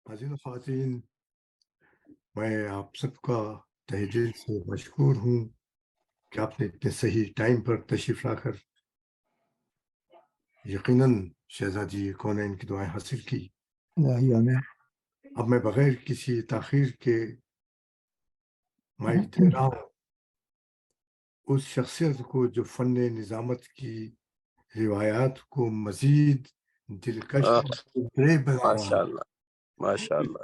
حاضرین و خواتین، میں آپ سب کا تہہ دل سے مشکور ہوں کہ آپ نے اتنے صحیح ٹائم پر تشریف لا کر یقیناً شہزادی کونین کی دعائیں حاصل کی۔ اب میں بغیر کسی تاخیر کے مائک دے رہا ہوں اس شخصیت کو جو فن نظامت کی روایات کو مزید دلکش بنا رہا ماشاء ہے، اللہ ماشاء اللہ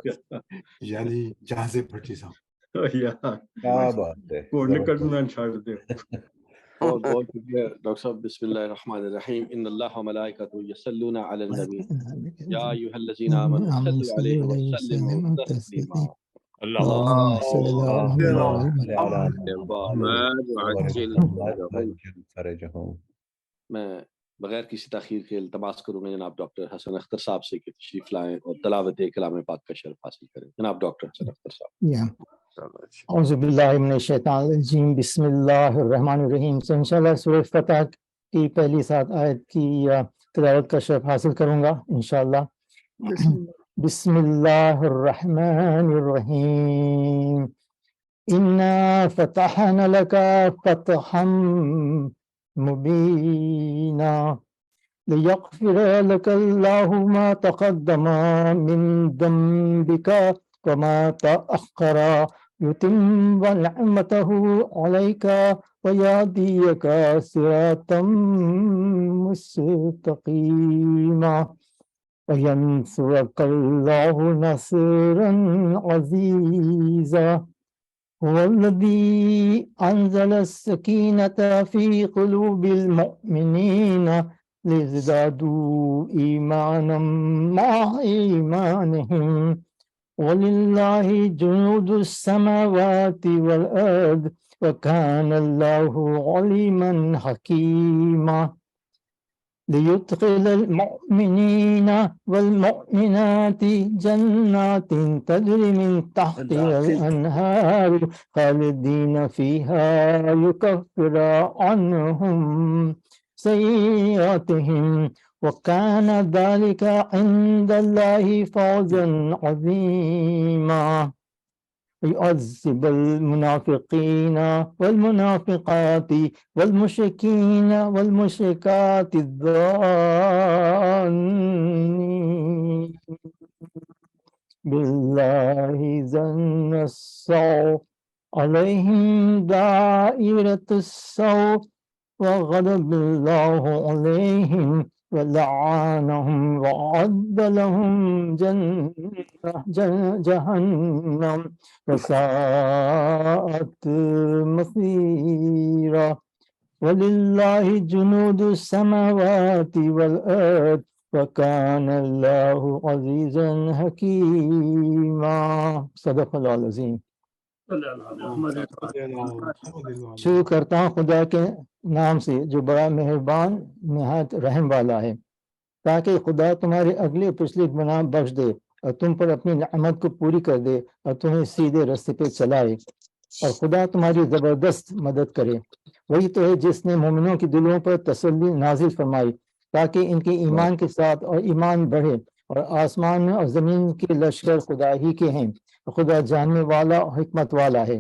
یعنی جہاز بھٹی صاحب۔ کیا بات ہے، بہت بہت شکریہ ڈاکٹر صاحب۔ بسم اللہ الرحمن الرحیم، ان اللہ و ملائکۃ یصلون علی النبی یا ایھا الذین آمنوا صلوا علیہ وسلموا تسلیما۔ اللهم صل على محمد وعجل فرجهم۔ میں بغیر کسی تاخیر کے التماس کروں گا جناب ڈاکٹر حسن اختر صاحب سے کہ تشریف لائیں اور تلاوت کلام پاک کا شرف حاصل کریں۔ جناب ڈاکٹر حسن اختر صاحب۔ اعوذ باللہ من الشیطان الرجیم، بسم اللہ الرحمن الرحیم سے انشاءاللہ سورہ فتح کی پہلی 7 آیت کی تلاوت کا شرف حاصل کروں گا انشاءاللہ۔ بسم اللہ الرحمن الرحیم، انا فتحنا لک فتحا مبینا لیغفر لك الله ما تقدم من ذنبك وما تأخر يتم نعمته عليك ويهديك صراطا مستقيما وينصرك الله نصرا عزيزا هو الذي أنزل السكينة في قلوب المؤمنين ليزدادوا إيمانا مع إيمانهم ولله جنود السماوات والأرض وكان الله عليما حكيما ليدخل المؤمنين والمؤمنات جنات تجري من تحتها الأنهار خالدين فيها يكفر عنهم سيئاتهم وكان ذلك عند الله فوزا عظيما ويعذب المنافقين والمنافقات والمشركين والمشركات الظانين بالله ظن السوء عليهم دائرة السوء وغضب الله عليهم ولعنهم وأعد لهم جهنم وساءت مصيرا ولله جنود السماوات والأرض وكان الله عزيزا حكيما صدق اللہ العظیم۔ شروع کرتا ہوں خدا کے نام سے جو بڑا مہربان نہایت رحم والا ہے، تاکہ خدا تمہارے اگلے پچھلے گناہ بخش دے اور تم پر اپنی نعمت کو پوری کر دے اور تمہیں سیدھے راستے پہ چلائے، اور خدا تمہاری زبردست مدد کرے۔ وہی تو ہے جس نے مومنوں کی دلوں پر تسلی نازل فرمائی تاکہ ان کے ایمان کے ساتھ اور ایمان بڑھے، اور آسمان اور زمین کے لشکر خدا ہی کے ہیں، خدا جاننے والا اور حکمت والا ہے۔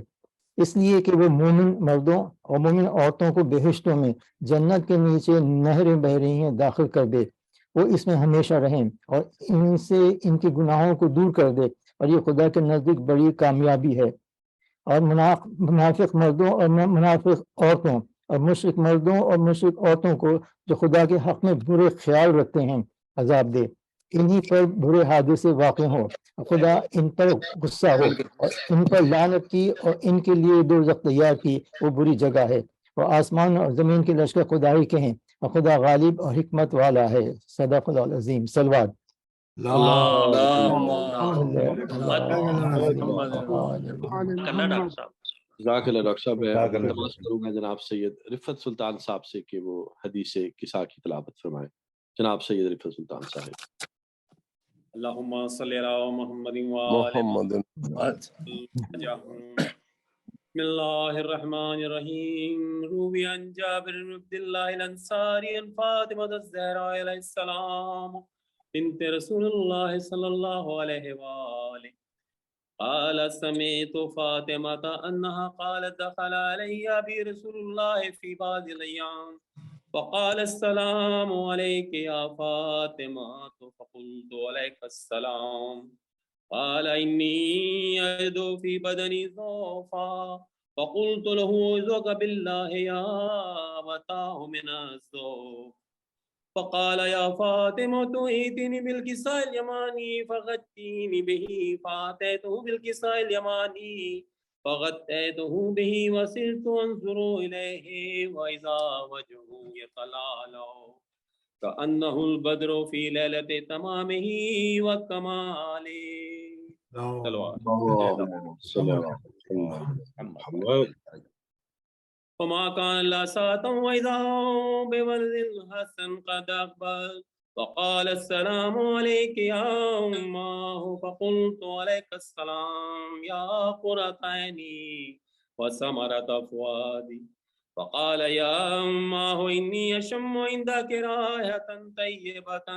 اس لیے کہ وہ مومن مردوں اور مومن عورتوں کو بہشتوں میں جنت کے نیچے نہریں بہ رہی ہیں داخل کر دے، وہ اس میں ہمیشہ رہیں اور ان سے ان کے گناہوں کو دور کر دے، اور یہ خدا کے نزدیک بڑی کامیابی ہے۔ اور منافق مردوں اور منافق عورتوں اور مشرک مردوں اور مشرک عورتوں کو جو خدا کے حق میں برے خیال رکھتے ہیں عذاب دے، انہی پر برے حادثے واقع ہوں، خدا ان پر غصہ ہو اور ان پر لعنت کی اور ان کے لیے دوزخ تیار کی، وہ بری جگہ ہے۔ اور آسمان اور زمین کے لشکر خدا ہی کے ہیں اور خدا غالب اور حکمت والا ہے۔ صدق اللہ العظیم۔ صلوات۔ جزاک اللہ ڈاکٹر صاحب۔ میں التماس کروں گا جناب سید رفت سلطان صاحب سے کہ وہ حدیث کسا کی تلاوت فرمائیں۔ جناب سید رفت سلطان صاحب۔ اللہم صلی علی محمد بسم اللہ الرحمن الرحیم۔ روی عن جابر بن عبد اللہ الانصاری عن فاطمہ الزہراء علیہ السلام بنت رسول الله صلى الله عليه وآله قال سمعت فاطمة أنها قالت دخل علي أبي رسول الله في بعض الأيام فقال السلام عليك يا فاطمة فقلت عليك السلام قال إني أجد في بدني ضعفا فقلت له أعوذ بالله يا أبتاه من الضعف فقال يا فاطمة ائتني بالكساء اليماني فغطيني به فأتيته بالكساء اليماني فغطيته به وسرت أنظر إليه وإذا وجهه يتلألأ كأنه البدر في ليلة تمامه وكماله. اللهم صل على محمد. فما كان لا ساعة وإذا بولد الحسن قد أقبل وقال السلام عليك يا أماه فقلت عليك السلام يا قرة عيني وثمرة فؤادي فقال يا أماه إني أشم عندك رائحة طيبة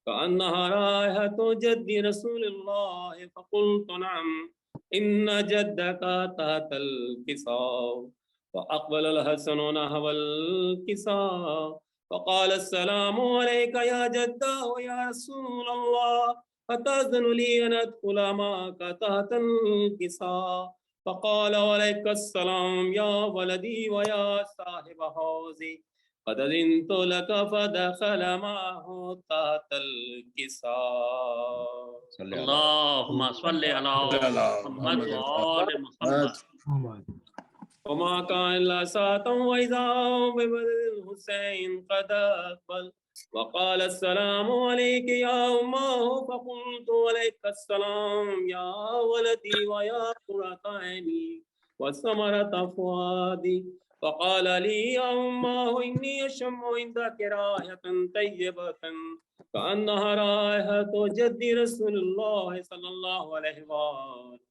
كأنها رائحة جد رسول الله فقلت نعم إن جدك تحت الكساء فأقبل الحسن نحو الكساء فقال السلام عليك يا جداه يا رسول الله أتأذن لي أن أدخل معك تحت الكساء فقال عليك السلام يا ولدي ويا صاحب حوزي قد أذنت لك فدخل معه تحت الكساء. اللهم صل على محمد وآل محمد. وما كان إلا ساعة وإذا بولد الحسين قد أقبل وقال السلام عليك يا أماه فقلت عليك السلام يا ولدي ويا قرة عيني وثمرة فؤادي فقال لي يا أماه إني أشم عندك رائحة طيبة كأنها رائحة جد رسول الله صلى الله عليه وآله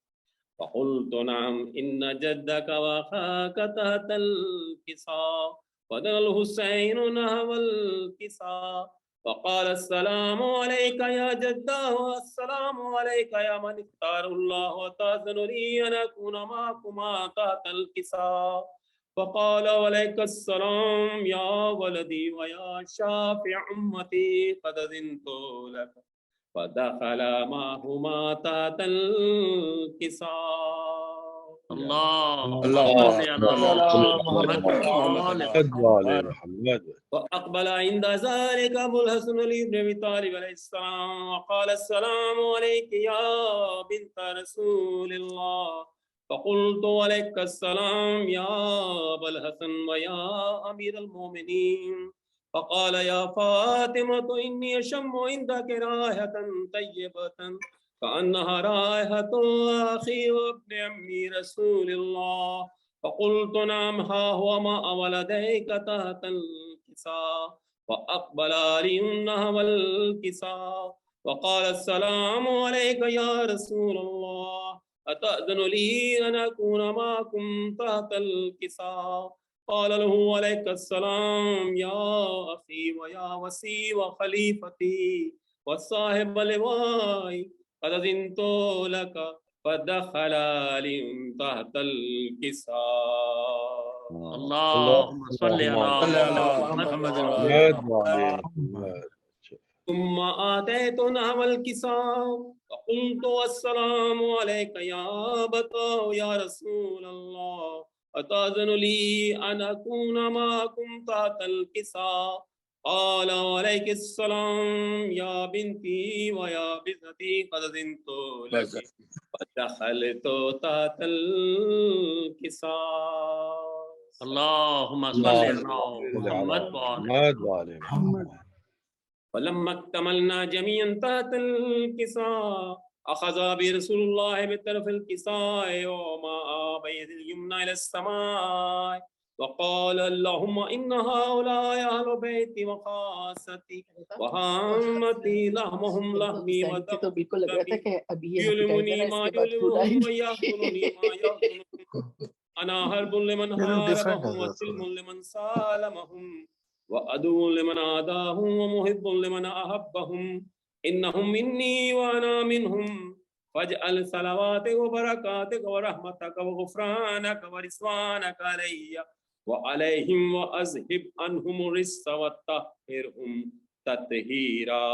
فقلت نعم إن جدك وأخاك تحت الكساء فدنا الحسين نحو الكساء فقال السلام عليك يا جداه السلام عليك يا من اختار الله وتأذن لي أن أكون معكما تحت الكساء فقال عليك السلام يا ولدي ويا شافع أمتي قد أذنت لك فدخل معهما تحت الكساء. اللهم صل على محمد. فأقبل عند ذلك أبو الحسن علي بن أبي طالب عليه السلام وقال السلام عليك يا بنت رسول الله فقلت عليك السلام يا أبا الحسن ويا أمير المؤمنين فقال يا فاطمة إني أشم عندك رائحة طيبة كأنها رائحة أخي وابن عمي رسول الله فقلت نعم ها هو ما ولديك تحت الكساء فأقبل علي نحو الكساء وقال السلام عليك يا رسول الله أتأذن لي أن أكون معكم تحت الكساء قال له عليك السلام يا أخي ويا وسي وخليفتي وصاحب اللواء قد أذنت لك فدخل علي تحت الكساء. اللهم صل على محمد ثم آتيت نحو الكساء فقلت السلام عليك يا أبتاه يا رسول الله أتأذن لي أن أكون معكم تحت الكساء قال عليك السلام يا بنتي ويا بنتي قد أذنت لك فدخلت تحت الكساء. اللهم صل على محمد وعلى محمد. فلما اكتملنا جميعا تحت الكساء أخذ برسول الله بطرف الكساء وما بيد اليمنى إلى السماء وقال اللهم إن هؤلاء أهل بيتي وخاصتي وهامتي لحمهم لحمي ودمي يلمني ما يلمهم ويأكلني ما يأكلون أنا حرب لمن حاربهم وسلم لمن سالمهم وعدو لمن عاداهم ومحب لمن أحبهم إنهم مني وأنا منهم فاجعل صلواتك وبركاتك ورحمتك وغفرانك ورضوانك علي وعليهم وأذهب عنهم الرجس وطهرهم تطهيرا.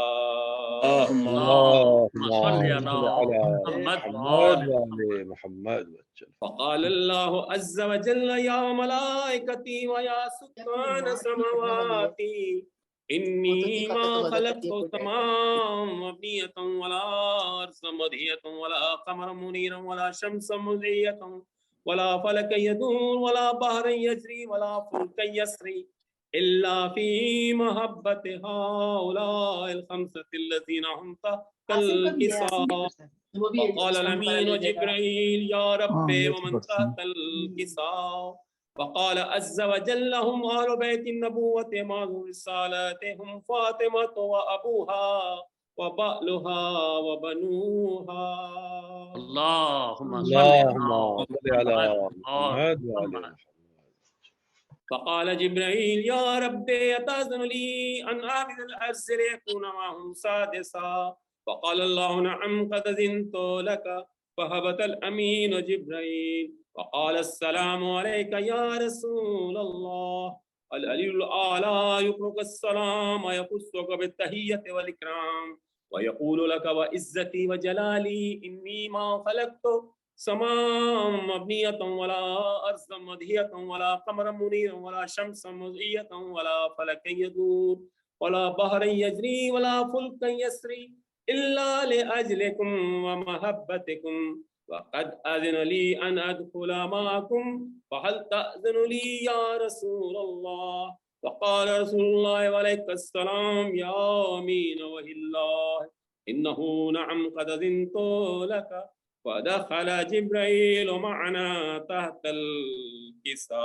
اللهم صل على محمد وآل محمد. فقال الله عز وجل يا ملائكتي ويا سكان سماواتي إني ما خلقت السماء مبنية ولا أرض مدهية ولا قمر منيرا ولا شمس مضية ولا فلك يدور ولا بحر يجري ولا فلك يسري إلا في محبة هؤلاء الخمسة الذين هم تحت الكساء. فقال الأمين جبريل يا ربي ومن تحت الكساء؟ فقال عز وجل هم أهل بيت النبوة معذور رسالاتهم فاطمة وأبوها وبألها وبنوها. اللهم صل على محمد وآل محمد. فقال جبريل يا ربي أتأذن لي أن آخذ الأرض ليكون معهم سادسا؟ فقال الله نعم قد أذنت لك. فهبط الأمين جبريل وقال السلام عليك يا رسول الله. العلي الأعلى يقرأك السلام ويخصك بالتحية والإكرام ويقول لك وعزتي وجلالي إني ما خلقت سماء مبنية ولا أرض مدهية ولا قمر منير ولا شمس مضية ولا فلك يدور ولا بحر يجري ولا فلك يسري إلا لأجلكم ومحبتكم وقد أذن لي أن أدخل معكم فهل تأذن لي يا رسول الله؟ فقال رسول الله عليك السلام يا أمين وهي الله إنه نعم قد أذنت لك. فدخل جبريل معنا تحت الكساء.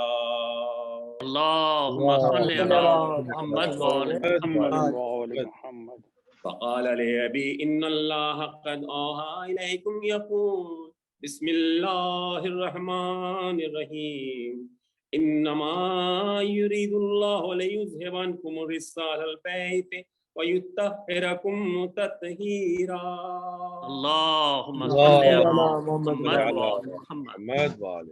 اللهم صل على محمد وآل محمد. فقال لأبي إن الله قد أوحى إليكم يقول بسم الله الرحمن الرحيم إنما يريد الله ليذهب عنكم الرجس أهل البيت ويطهركم تطهيرا. اللهم صل على محمد وآل محمد.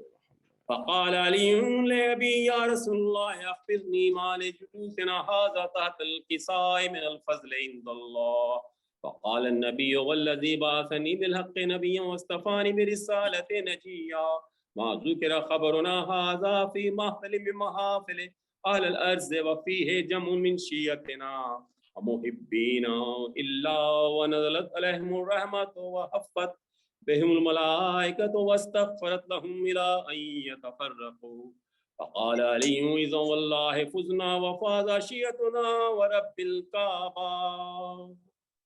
فقال علي لأبي يا رسول الله أخبرني ما لجلوسنا هذا تحت الكساء من الفضل عند الله. فقال النبي والذي بعثني بالحق نبيا واصطفاني برسالة نجيا ما ذكر خبرنا هذا في محفل من محافل أهل الأرض وفيه جمع من شيعتنا ومحبينا إلا ونزلت عليهم الرحمة وحفت بهم الملائكة واستغفرت لهم إلى أن يتفرقوا. فقال علي إذا والله فزنا وفاز شيعتنا ورب الكعبة.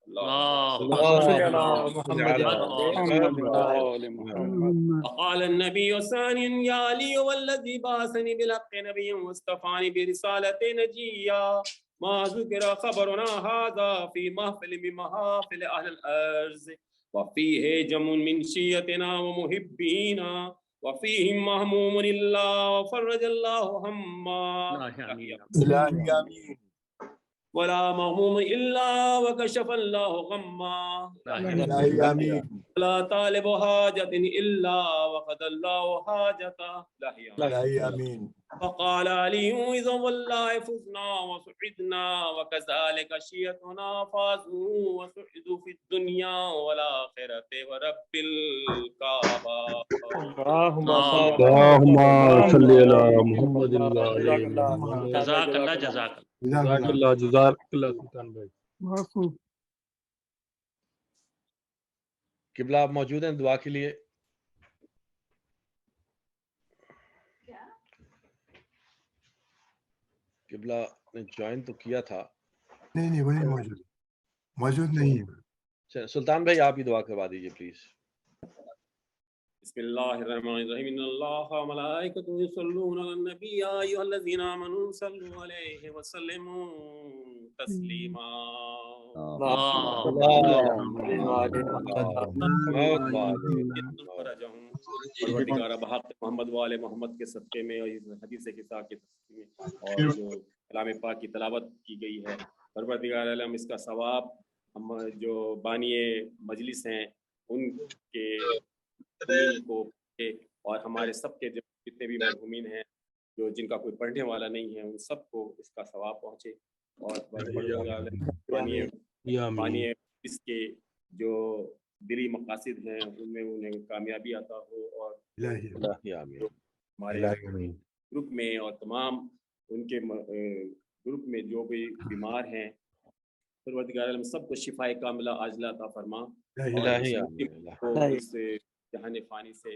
اللهم صل على محمد وآل محمد. فقال النبي ثانيا يا علي والذي بعثني بالحق نبيا واصطفاني برسالة نجيا ما ذكر خبرنا هذا في محفل من محافل أهل الأرض وفيه جمع من شيعتنا ومحبينا وفيهم مهموم الله وفرج الله هما ولا مهموم إلا وكشف الله غما ولا طالب حاجة إلا وقد الله حاجته. فقال علي إذا والله فزنا وسعدنا وكذلك شيعتنا فازوا وسعدوا في الدنيا والآخرة ورب الكعبة. اللهم صل على محمد. جزاک اللہ جزاک اللہ جزاک اللہ سلطان بھائی. قبلہ آپ موجود ہیں دعا کے لیے؟ قبلہ نے جوائن تو کیا تھا. نہیں وہ نہیں موجود نہیں ہے. سلطان بھائی آپ ہی دعا کروا دیجیے پلیز. بسم الله الرحمن الرحيم إن الله وملائكته يصلون على النبي يا أيها الذين آمنوا صلوا عليه وسلموا تسليما. پروردگار بحق محمد وآل محمد کے صدقے میں اور حدیث کسا کے صدقے میں اور جو کلام پاک کی تلاوت کی گئی ہے پروردگار عالم اس کا ثواب ہم جو بانی مجلس ہیں ان کے مرحومین کو اور ہمارے سب کے جتنے بھی مرحومین ہیں جو جن کا کوئی پڑھنے والا نہیں ہے ان سب کو اس کا ثواب پہنچے، اور بانی اس کے جو دلی مقاصد ہیں ان میں انہیں کامیابی عطا ہو، اور ہمارے گروپ میں اور تمام ان کے گروپ میں جو بھی بیمار ہیں پروردگار عالم سب کو شفائے کاملہ عاجلہ عطا فرما، اور اس جہان فانی سے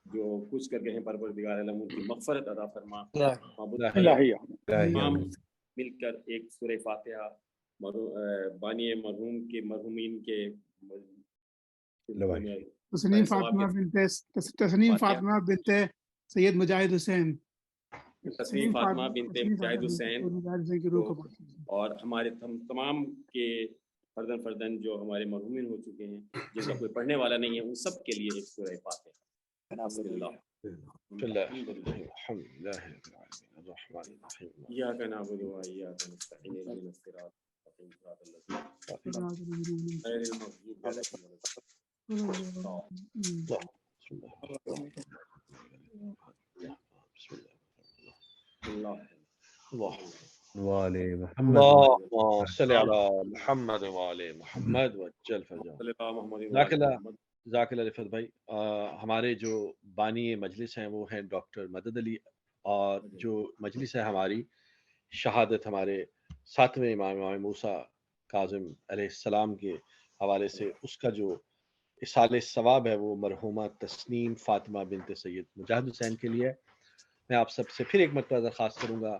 جو کچھ کر گئے ہیں پروردگار عالم ان کی مغفرت عطا فرما۔ تمام مل کر ایک سورہ فاتحہ بانی مرحوم کے مرحومین کے تسنیم فاطمہ بنت سید مجاہد حسین، تسنیم فاطمہ بنت مجاہد حسین، اور ہمارے تمام کے فردن فردن جو ہمارے مرحومین ہو چکے ہیں جن کا کوئی پڑھنے والا نہیں ہے ان سب کے لیے ایک سورہ فاتحہ۔ بسم اللہ الحمد للہ الرحمن الرحیم ایاک نعبد و ایاک نستعین اهدنا الصراط المستقیم صراط الذین انعمت غیر المغضوب علیہم اللهم صل على محمد وعلى محمد وجل فرجہ۔ ذاک اللہ رفت بھائی، ہمارے جو بانی مجلس ہیں وہ ہیں ڈاکٹر مدد علی، اور جو مجلس ہے ہماری شہادت ہمارے ساتویں امام موسیٰ کاظم علیہ السلام کے حوالے سے، اس کا جو اصال ثواب ہے وہ مرحومہ تسنیم فاطمہ بنت سید مجاہد حسین کے لیے ہے۔ میں آپ سب سے پھر ایک مرتبہ درخواست کروں گا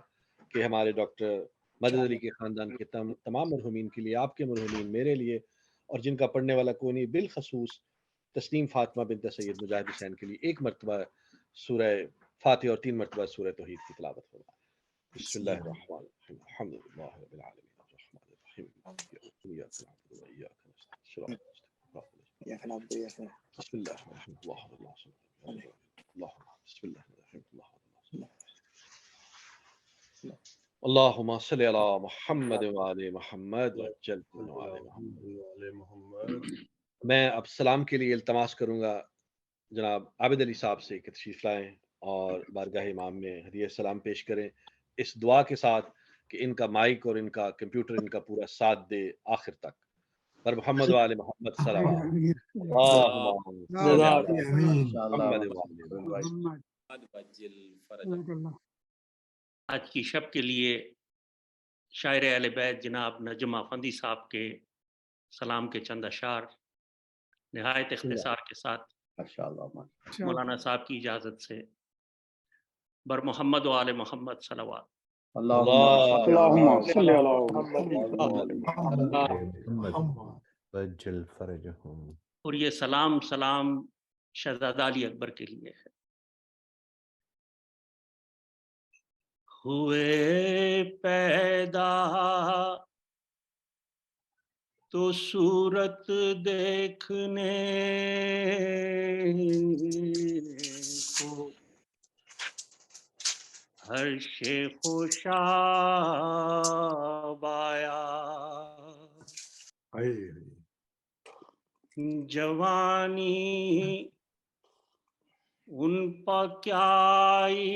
کہ ہمارے ڈاکٹر مدد علی کے خاندان کے تمام مرحومین کے لیے، آپ کے مرحومین، میرے لیے، اور جن کا پڑھنے والا کوئی نہیں، بالخصوص تسنیم فاطمہ بنت سید مجاہد حسین کے لیے ایک مرتبہ سورہ فاتحہ اور 3 مرتبہ سورہ توحید کی تلاوت ہوگا۔ بسم اللہ الرحمن الرحیم الحمد للہ رب العالمین الرحمن الرحیم ایاک نعبد و ایاک نستعین بسم اللہ الرحمن الرحیم بسم اللہ الرحمن الرحیم اللہم صلی علی محمد وعلی محمد وجل علی محمد۔ میں اب سلام کے لیے التماس کروں گا جناب عابد علی صاحب سے کہ تشریف لائیں اور بارگاہ امام میں ہدیہ سلام پیش کریں، اس دعا کے ساتھ کہ ان کا مائک اور ان کا کمپیوٹر ان کا پورا ساتھ دے آخر تک۔ پر محمد وعلی محمد صلوات آج کی شب کے لیے شاعر اہل بیت جناب نجم افندی صاحب کے سلام کے چند اشعار نہایت اختصار کے ساتھ مولانا صاحب کی اجازت سے بر محمد و آل محمد صلوات۔ اللہم صلی علی محمد وجل فرجہم۔ اور یہ سلام شہزادہ علی اکبر کے لیے ہے۔ ہوئے پیدا تو صورت دیکھنے کو ہر شے خوشاب آیا، جوانی ان پا کیا آئی،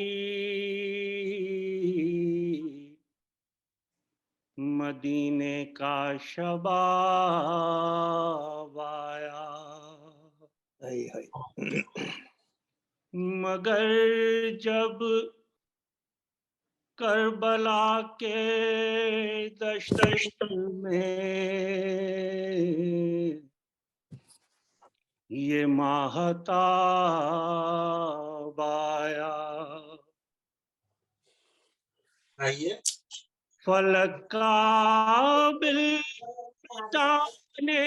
مدینے کا شباب آیا، مگر جب کربلا کے دشت میں یہ ماہتاب آیا، فلک کابل جانے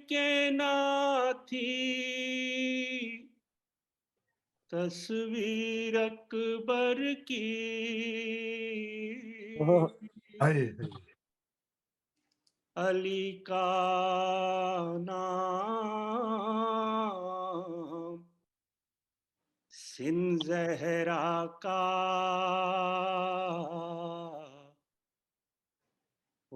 کے نہ تھی، تصویر اکبر کی علی کا نام سن زہرا کا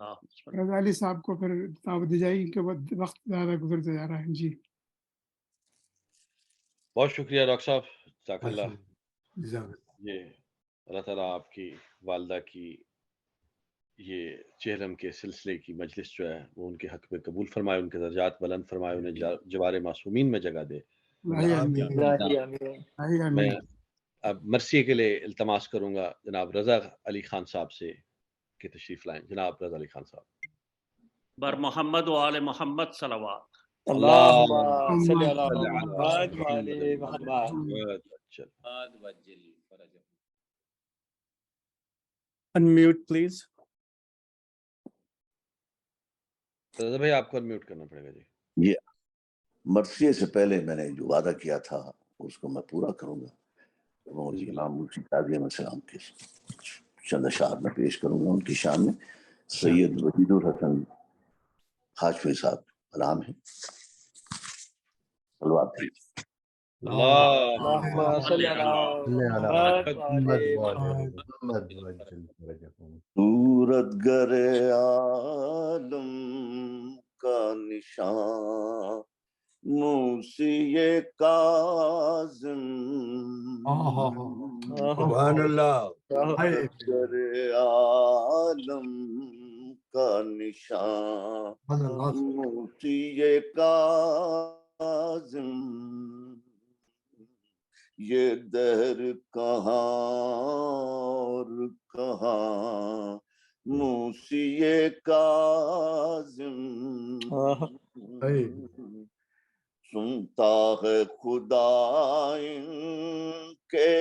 رضا علی صاحب کو پھر دعوت دی جائے گی کہ وقت زیادہ گزرتا جا رہا ہے. جی بہت شکریہ ڈاکٹر صاحب، جزاک اللہ. جزاک اللہ. یہ اللہ تعالیٰ آپ کی والدہ کی یہ چہرم کے سلسلے کی مجلس جو ہے وہ ان کے حق میں قبول فرمائے، ان کے درجات بلند فرمائے، انہیں جوار معصومین میں جگہ دے. میں اب مرثیے کے لیے التماس کروں گا جناب رضا علی خان صاحب سے کہ تشریف لائیں. جناب رضا علی خان صاحب. بر محمد و آل محمد صلوات. اللهم صل على محمد وعلى محمد. Unmute please. رضا بھائی آپ کو انمیوٹ کرنا پڑے گا. جی یہ مرثیے سے پہلے میں نے جو وعدہ کیا تھا اس کو میں پورا کروں گا. امام مفتی قاضی احمد السلام کے چند اشعار میں پیش کروں گا ان کی شان میں. سید وحید الحسن ہاشمی صاحب کلام ہے. صلوات. اللهم صل على محمد. صورت گر عالم کا نشان موسی کاظم. سبحان اللہ. گر عالم کا نشان موسی کاظم. یہ دہر کہاں اور کہاں موسی کاظم. سنتا ہے خدا ان کے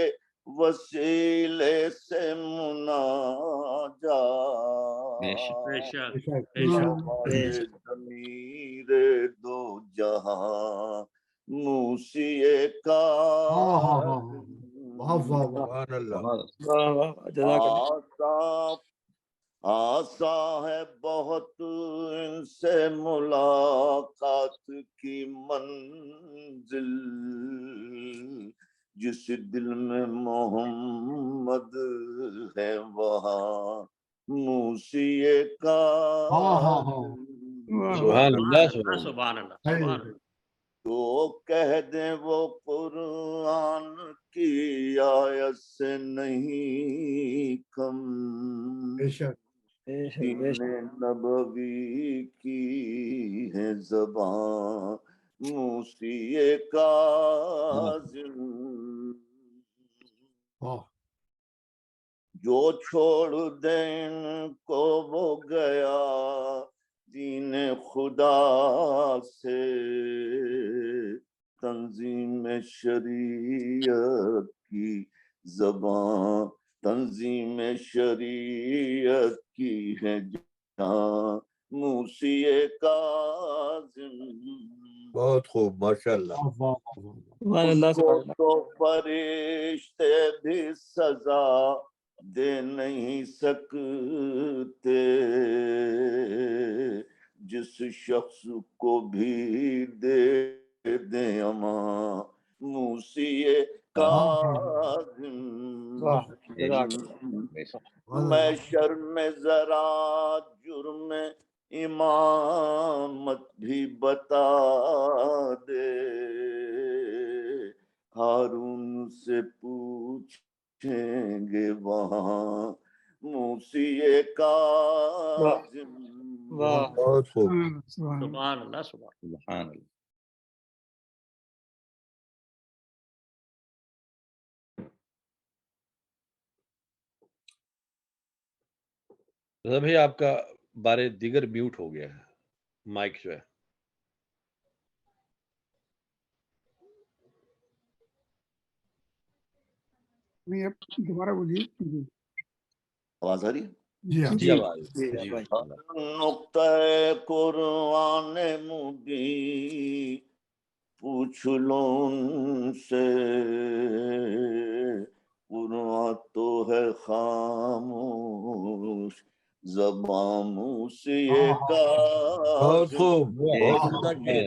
وسیلے سے مناجات. ضمیر دو جہاں موسی کاظم. سبحان اللہ. آسا ہے بہت ان سے ملاقات کی منزل. جس دل میں محمد ہے وہاں موسی کاظم. سبحان اللہ. سبحان اللہ. تو کہہ دیں وہ قرآن کی آیت سے نہیں کم. نبوی کی ہے زبان موسی کاظم. جو چھوڑ دین کو وہ گیا دین خدا سے. تنظیم شریعت کی زبان تنظیم شریعت کی ہے جہاں موسی کاظم. بہت خوب ماشاء اللہ. تو فرشتے بھی سزا دے نہیں سکتے جس شخص کو بھی دے دیں امان موسی کاظم. میں شرم ذرا جرم امامت بھی بتا دے. ہارون سے پوچھیں گے وہاں موسی کاظم. بہت خوب. سبحان اللہ. سبحان اللہ. رضا بھائی آپ کا بارے دیگر میوٹ ہو گیا ہے مائک جو ہے. دوبارہ بولیے. آواز آ رہی ہے؟ جی نقطہ قرآن مبین پوچھ لو ان سے. قرآن تو ہے خاموش زبان موسی بہت کاظم. خوب. بہت عمدہ شعر ہے.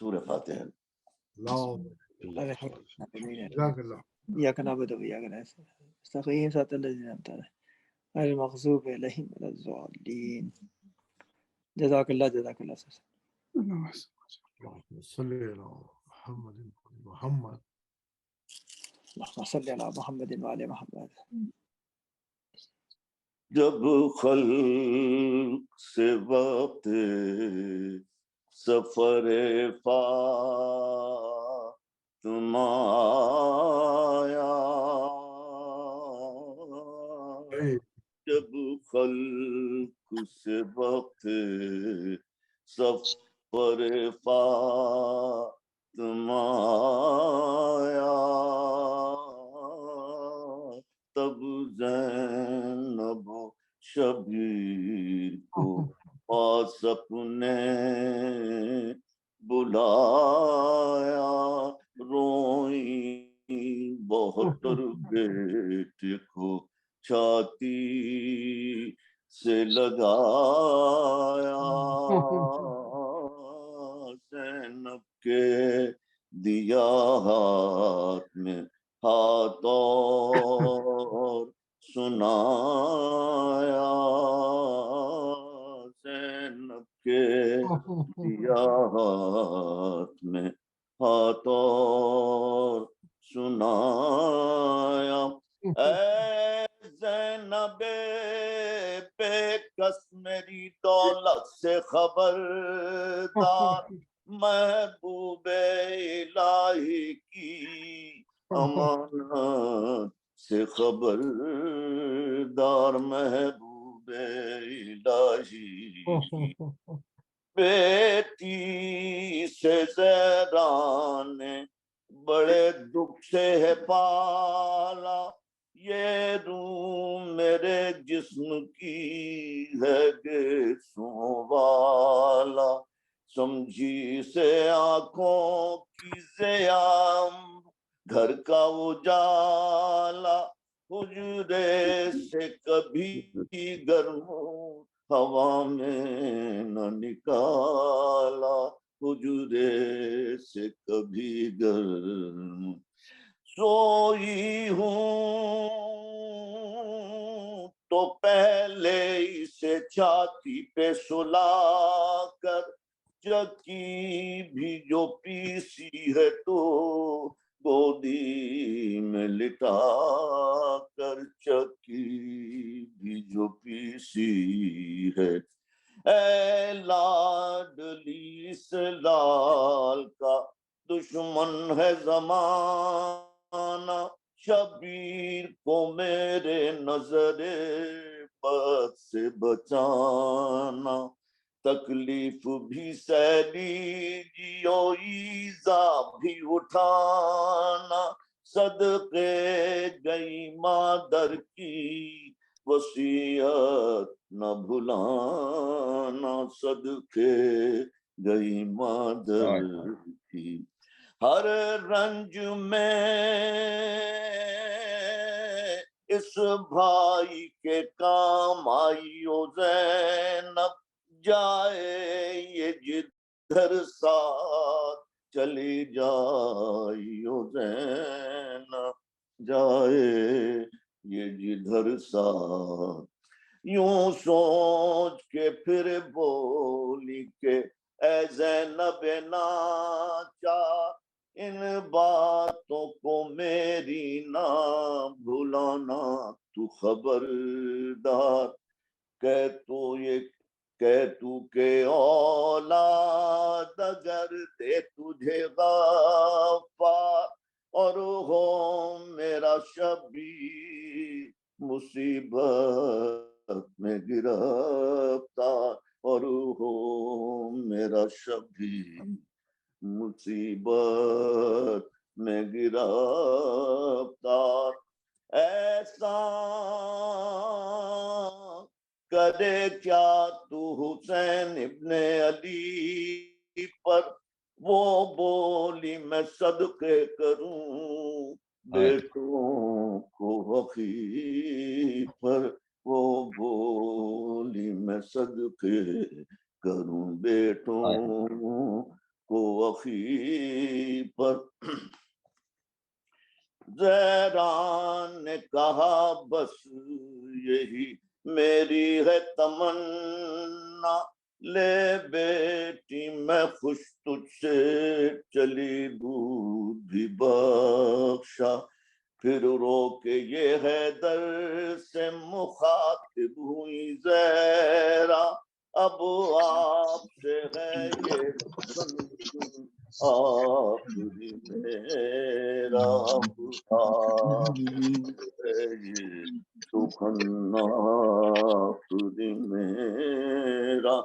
سورہ فاتحہ. جزاک اللہ. إياك نعبد وإياك نستعين صراط الذين أنعمت عليهم المغضوب علیہم ولا الضالین. جزاک اللہ سر. اللهم صل على محمد محمد اللهم صل علی محمد وعلی محمد. جب خلق سے وقت سفر فاطمہ آیا، جب خلق سے وقت سفر فاطمہ آیا، تب زینب و شبیر کو پاس اپنے بلایا، روئیں بہت اور بیٹے کو چھاتی سے لگایا، زینب کے دیا ہاتھ میں ہاتھ اور سنایا، زینب کے دیا ہاتھ میں ہاتھ اور سنایا، اے زینب بے کس میری دولت سے خبردار، محبوب الہی کی امانت سے خبردار، محبوب الہی کی بیٹی سے زہرا نے بڑے دکھ سے ہے پالا، یہ روح میرے جسم کی ہے گیسوں والا، سمجھی سے آنکھوں کی ضیاء گھر کا اجالا، حجرے سے کبھی گرم ہوا میں نہ نکالا، حجرے سے کبھی گرم سوئی ہوں تو پہلے اسے چھاتی پہ سلا کر، چکی بھی جو پیسی ہے تو گودی میں لٹا کر، چکی بھی جو پیسی ہے، اے لاڈلی اس لال کا دشمن ہے زمانہ، شبیر کو میرے نظر بد سے بچانا، تکلیف بھی سہ لیجیو ایزا بھی اٹھانا، صدقے گئی مادر کی وصیت نہ بھلانا، صدقے گئی مادر کی ہر رنج میں اس بھائی کے کام آئی، او زینب جائے یہ جدھر ساتھ چلی جائی، او زینب جائے یہ جدھر ساتھ، یوں سوچ کے پھر بولی کہ اے زینب ناچار، ان باتوں کو میری نہ بھولانا تو خبردار، کہ تو کہ اولاد اگر دے تجھے غفار، اور ہو میرا شبیر مصیبت میں گرفتار، اور ہو میرا شبیر مصیبت میں گرفتار، ایسا کرے کیا تو حسین ابن علی پر، وہ بولی میں صدقے کروں بیٹوں کو وقی پر، وہ بولی میں صدقے کروں بیٹوں کو وقی پر، زہرا نے کہا بس یہی میری ہے تمنا لے بیٹی میں خوش تجھ سے چلی دودھ بھی بخشا، پھر رو کے یہ حیدر سے مخاطب ہوئی زہرا، اب آپ سے ہے یہ سخن آخری میرا، اب آپ سے ہے یہ سخن آخری میرا،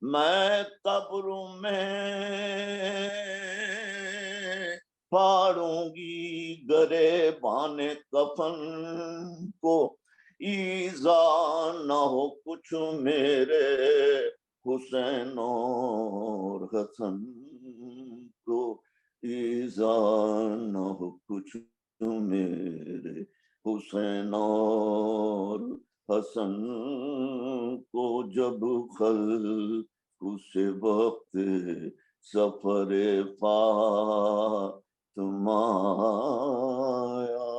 میں قبر میں پھاڑوں گی گریبان کفن کو، ایزا نہ ہو کچھ میرے حسین اور حسن کو، ایزا نہ ہو کچھ میرے حسین اور حسن کو، جب خلق اس وقت سفر فاطمہ آیا،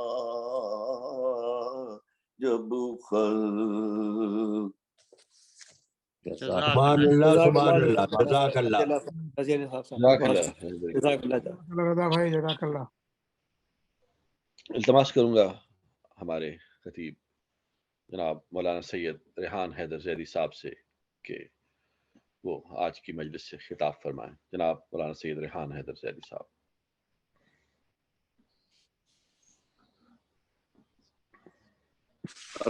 جب خلق سبحان اللہ سبحان اللہ، جزاک اللہ۔ رضا بھائی جزاک اللہ۔ التماس کروں گا ہمارے خطیب جناب مولانا سید ریحان حیدر زیدی صاحب سے کہ وہ آج کی مجلس سے خطاب فرمائیں۔ جناب مولانا سید ریحان حیدر زیدی صاحب۔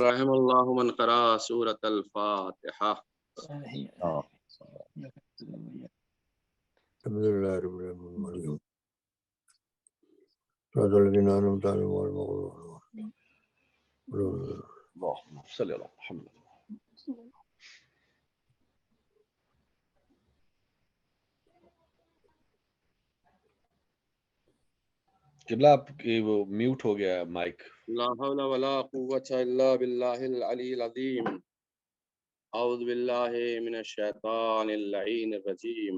رحم اللہ من قرأ سورة الفاتحہ۔ الحمد للہ رب العالمین، صراط الذین انعمت علیہم غیر المغضوب علیہم۔ اللہم صلی علی محمد۔ قبلہ آپ کی وہ میوٹ ہو گیا مائک۔ لا حول ولا قوة الا باللہ العلی العظیم، اعوذ باللہ من الشیطان اللعین الرجیم،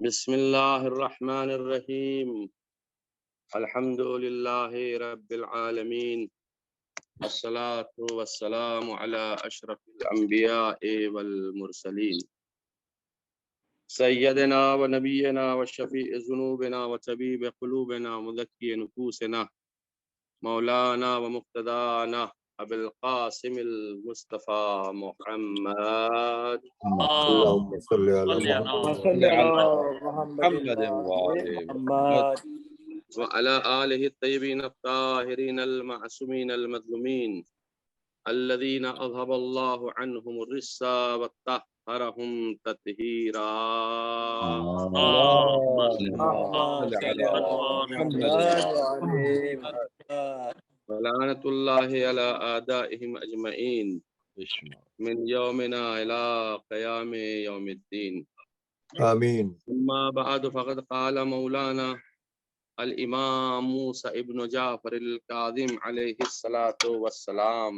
بسم اللہ الرحمن الرحیم، الحمد للہ رب العالمین، الصلاة والسلام علی اشرف الانبیاء والمرسلین، سیدنا و نبینا و شفیع ذنوبنا و طبیب قلوبنا مزکی نفوسنا، مولانا و مقتدانا ابو القاسم المصطفى محمد، اللہم صلی علی محمد وعلى آلہ الطیبین الطاہرین المعصومین المظلومین الذین اذهب اللہ عنہم الرجس وطہرہم تطہیرا۔ ولعنۃ اللہ علی اعدائہم اجمعین من یومنا الی قیام یوم الدین، آمین۔ اما بعد فقد قال مولانا الامام موسیٰ ابن جعفر الکاظم علیہ الصلاۃ والسلام،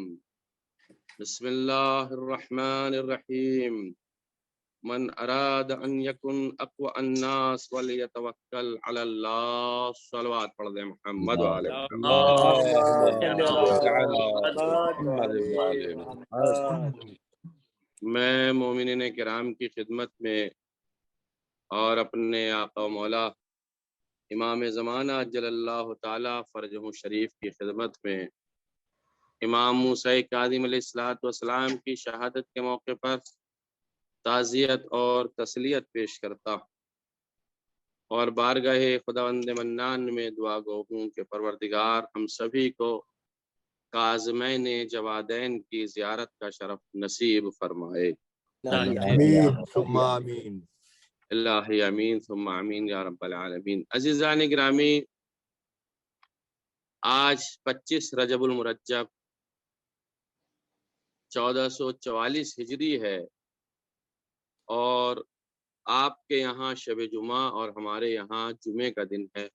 بسم اللہ الرحمن الرحیم، من اراد ان یکن اقوى الناس ولیتوکل علی اللہ، صلوات پڑھ دیں محمد وعلی محمد۔ میں مومنین کرام کی خدمت میں اور اپنے آقا و مولا امام زمانہ جل اللہ تعالی فرجہ شریف کی خدمت میں امام موسیٰ کاظم علیہ السلام کی شہادت کے موقع پر تعزیت اور تسلیت پیش کرتا ہوں، اور بارگاہ خداوند منان میں دعا گو ہوں کہ پروردگار ہم سبھی کو کاظمین جوادین کی زیارت کا شرف نصیب فرمائے۔ آمین ثم آمین۔ الہی امین ثم امین یا رب العالمین۔ عزیزان گرامی، آج 25 رجب المرجب 1444 ہجری ہے، اور آپ کے یہاں شب جمعہ اور ہمارے یہاں جمعے کا دن ہے،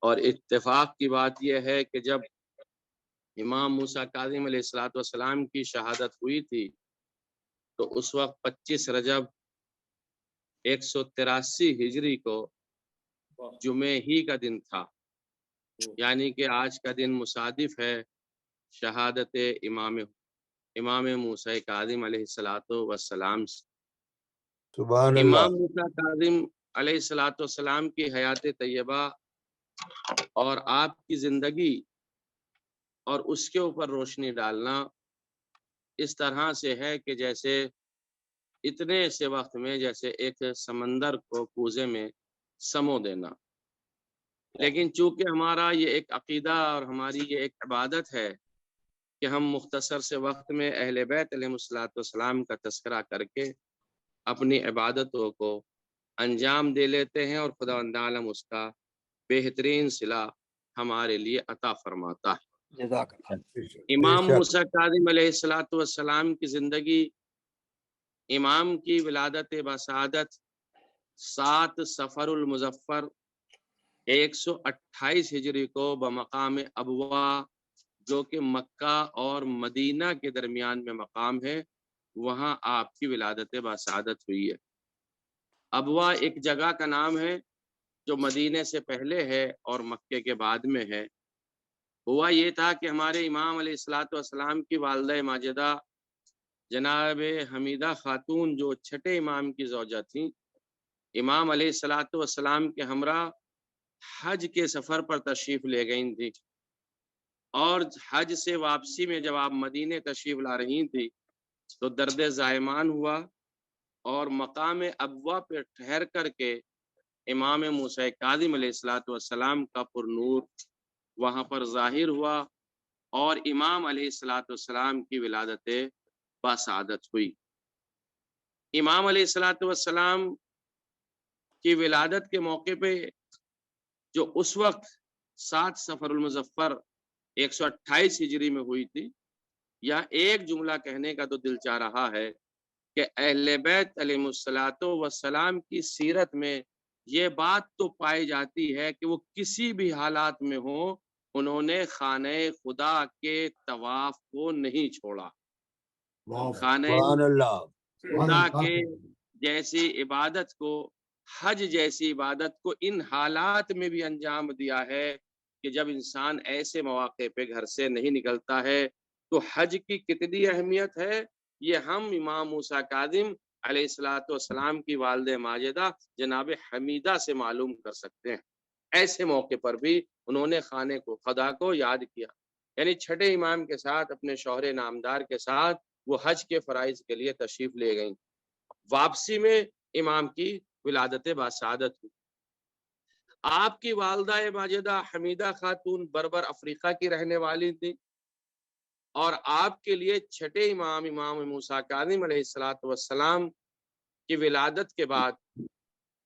اور اتفاق کی بات یہ ہے کہ جب امام موسیٰ کاظم علیہ السلام کی شہادت ہوئی تھی تو اس وقت 25 رجب 183 ہجری کو جمعے ہی کا دن تھا، یعنی کہ آج کا دن مصادف ہے شہادت امام امام موسیٰ کاظم علیہ السلام سے۔ سبحان اللہ۔ امام موسیٰ کاظم علیہ السلام کی حیات طیبہ اور آپ کی زندگی اور اس کے اوپر روشنی ڈالنا اس طرح سے ہے کہ جیسے اتنے سے وقت میں جیسے ایک سمندر کو کوزے میں سمو دینا۔ لیکن چونکہ ہمارا یہ ایک عقیدہ اور ہماری یہ ایک عبادت ہے کہ ہم مختصر سے وقت میں اہل بیت علیہ السلام کا تذکرہ کر کے اپنی عبادتوں کو انجام دے لیتے ہیں، اور خداوند عالم اس کا بہترین صلہ ہمارے لیے عطا فرماتا ہے۔ جزاک اللہ۔ امام موسیٰ کاظم علیہ السلام کی زندگی، امام کی ولادت بسعادت 7 صفر المظفر 128 ہجری کو بمقام ابوا، جو کہ مکہ اور مدینہ کے درمیان میں مقام ہے، وہاں آپ کی ولادت بسعادت ہوئی ہے۔ ابوا ایک جگہ کا نام ہے جو مدینے سے پہلے ہے اور مکے کے بعد میں ہے۔ ہوا یہ تھا کہ ہمارے امام علیہ السلام کی والدہ ماجدہ جناب حمیدہ خاتون، جو چھٹے امام کی زوجہ تھیں، امام علیہ السلام کے ہمراہ حج کے سفر پر تشریف لے گئی تھی، اور حج سے واپسی میں جب آپ مدینے تشریف لا رہی تھی تو درد زائمان ہوا، اور مقام ابوا پہ ٹھہر کر کے امام موسیٰ کاظم علیہ السلام کا پر نور وہاں پر ظاہر ہوا، اور امام علیہ السلام کی ولادت بسعادت ہوئی۔ امام علیہ السلام کی ولادت کے موقع پہ جو اس وقت 7 صفر المظفر 128 ہجری میں ہوئی تھی، یا ایک جملہ کہنے کا تو دل چاہ رہا ہے کہ اہل بیت علیہ السلام کی سیرت میں یہ بات تو پائی جاتی ہے کہ وہ کسی بھی حالات میں ہوں، انہوں نے خانہ خدا کے طواف کو نہیں چھوڑا۔ خانہ خدا کے جیسی عبادت کو، حج جیسی عبادت کو ان حالات میں بھی انجام دیا ہے کہ جب انسان ایسے مواقع پہ گھر سے نہیں نکلتا ہے تو حج کی کتنی اہمیت ہے، یہ ہم امام موسیٰ کاظم علیہ السلام کی والدہ ماجدہ جناب حمیدہ سے معلوم کر سکتے ہیں۔ ایسے موقع پر بھی انہوں نے خانے کو خدا کو یاد کیا، یعنی چھٹے امام کے ساتھ اپنے شوہر نامدار کے ساتھ وہ حج کے فرائض کے لیے تشریف لے گئیں۔ واپسی میں امام کی ولادت بسعادت ہوئی۔ آپ کی والدہ ماجدہ حمیدہ خاتون بربر افریقہ کی رہنے والی تھی، اور آپ کے لیے چھٹے امام موسیٰ کاظم علیہ السلام کی ولادت کے بعد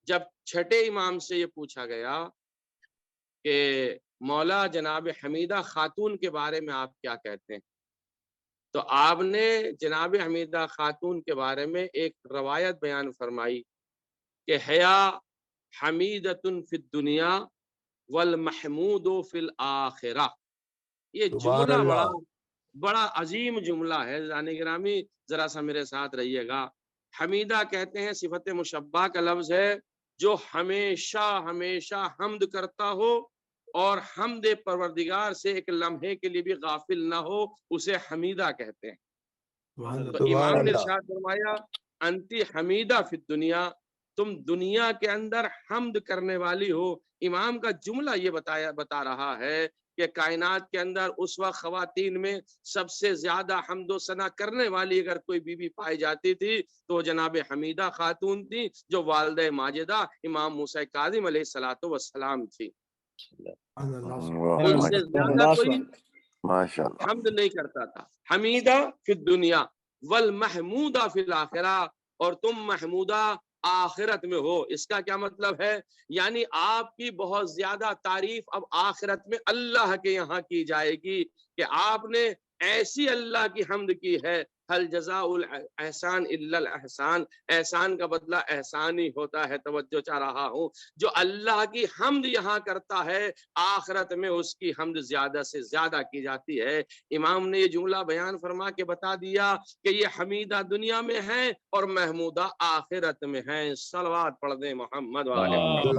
جب چھٹے امام سے یہ پوچھا گیا کہ مولا جناب حمیدہ خاتون کے بارے میں آپ کیا کہتے ہیں، تو آپ نے جناب حمیدہ خاتون کے بارے میں ایک روایت بیان فرمائی کہ حیا حمیدۃ فی الدنیا والمحمود فی الآخرہ۔ یہ جملہ بڑا عظیم جملہ ہے، زانی گرامی ذرا سا میرے ساتھ رہیے گا۔ حمیدہ کہتے ہیں صفت مشبہ کا لفظ ہے، جو ہمیشہ ہمیشہ حمد کرتا ہو اور حمد پروردگار سے ایک لمحے کے لیے بھی غافل نہ ہو، اسے حمیدہ کہتے ہیں۔ تو امام نے ارشاد فرمایا انتی حمیدہ فی الدنیا، تم دنیا کے اندر حمد کرنے والی ہو۔ امام کا جملہ یہ بتا رہا ہے کہ کائنات کے اندر اس وقت خواتین میں سب سے زیادہ حمد و ثنا کرنے والی اگر کوئی بی بی پائی جاتی تھی تو جناب حمیدہ خاتون تھی، جو والدہ ماجدہ امام موسیٰ کاظم علیہ السلام تھی۔ ان سے زیادہ کوئی حمد نہیں کرتا تھا۔ حمیدہ فی الدنیا والمحمودہ فی الآخرہ، اور تم محمودہ آخرت میں ہو۔ اس کا کیا مطلب ہے؟ یعنی آپ کی بہت زیادہ تعریف اب آخرت میں اللہ کے یہاں کی جائے گی کہ آپ نے ایسی اللہ کی حمد کی ہے۔ ہل جزاء الاحسان الا الاحسان، احسان کا بدلہ احسان ہی ہوتا ہے۔ توجہ چاہ رہا ہوں، جو اللہ کی حمد یہاں کرتا ہے آخرت میں اس کی حمد زیادہ سے زیادہ کی جاتی ہے۔ امام نے یہ جملہ بیان فرما کے بتا دیا کہ یہ حمیدہ دنیا میں ہے اور محمودہ آخرت میں ہے۔ صلوات پڑھ دیں محمد والے محمد۔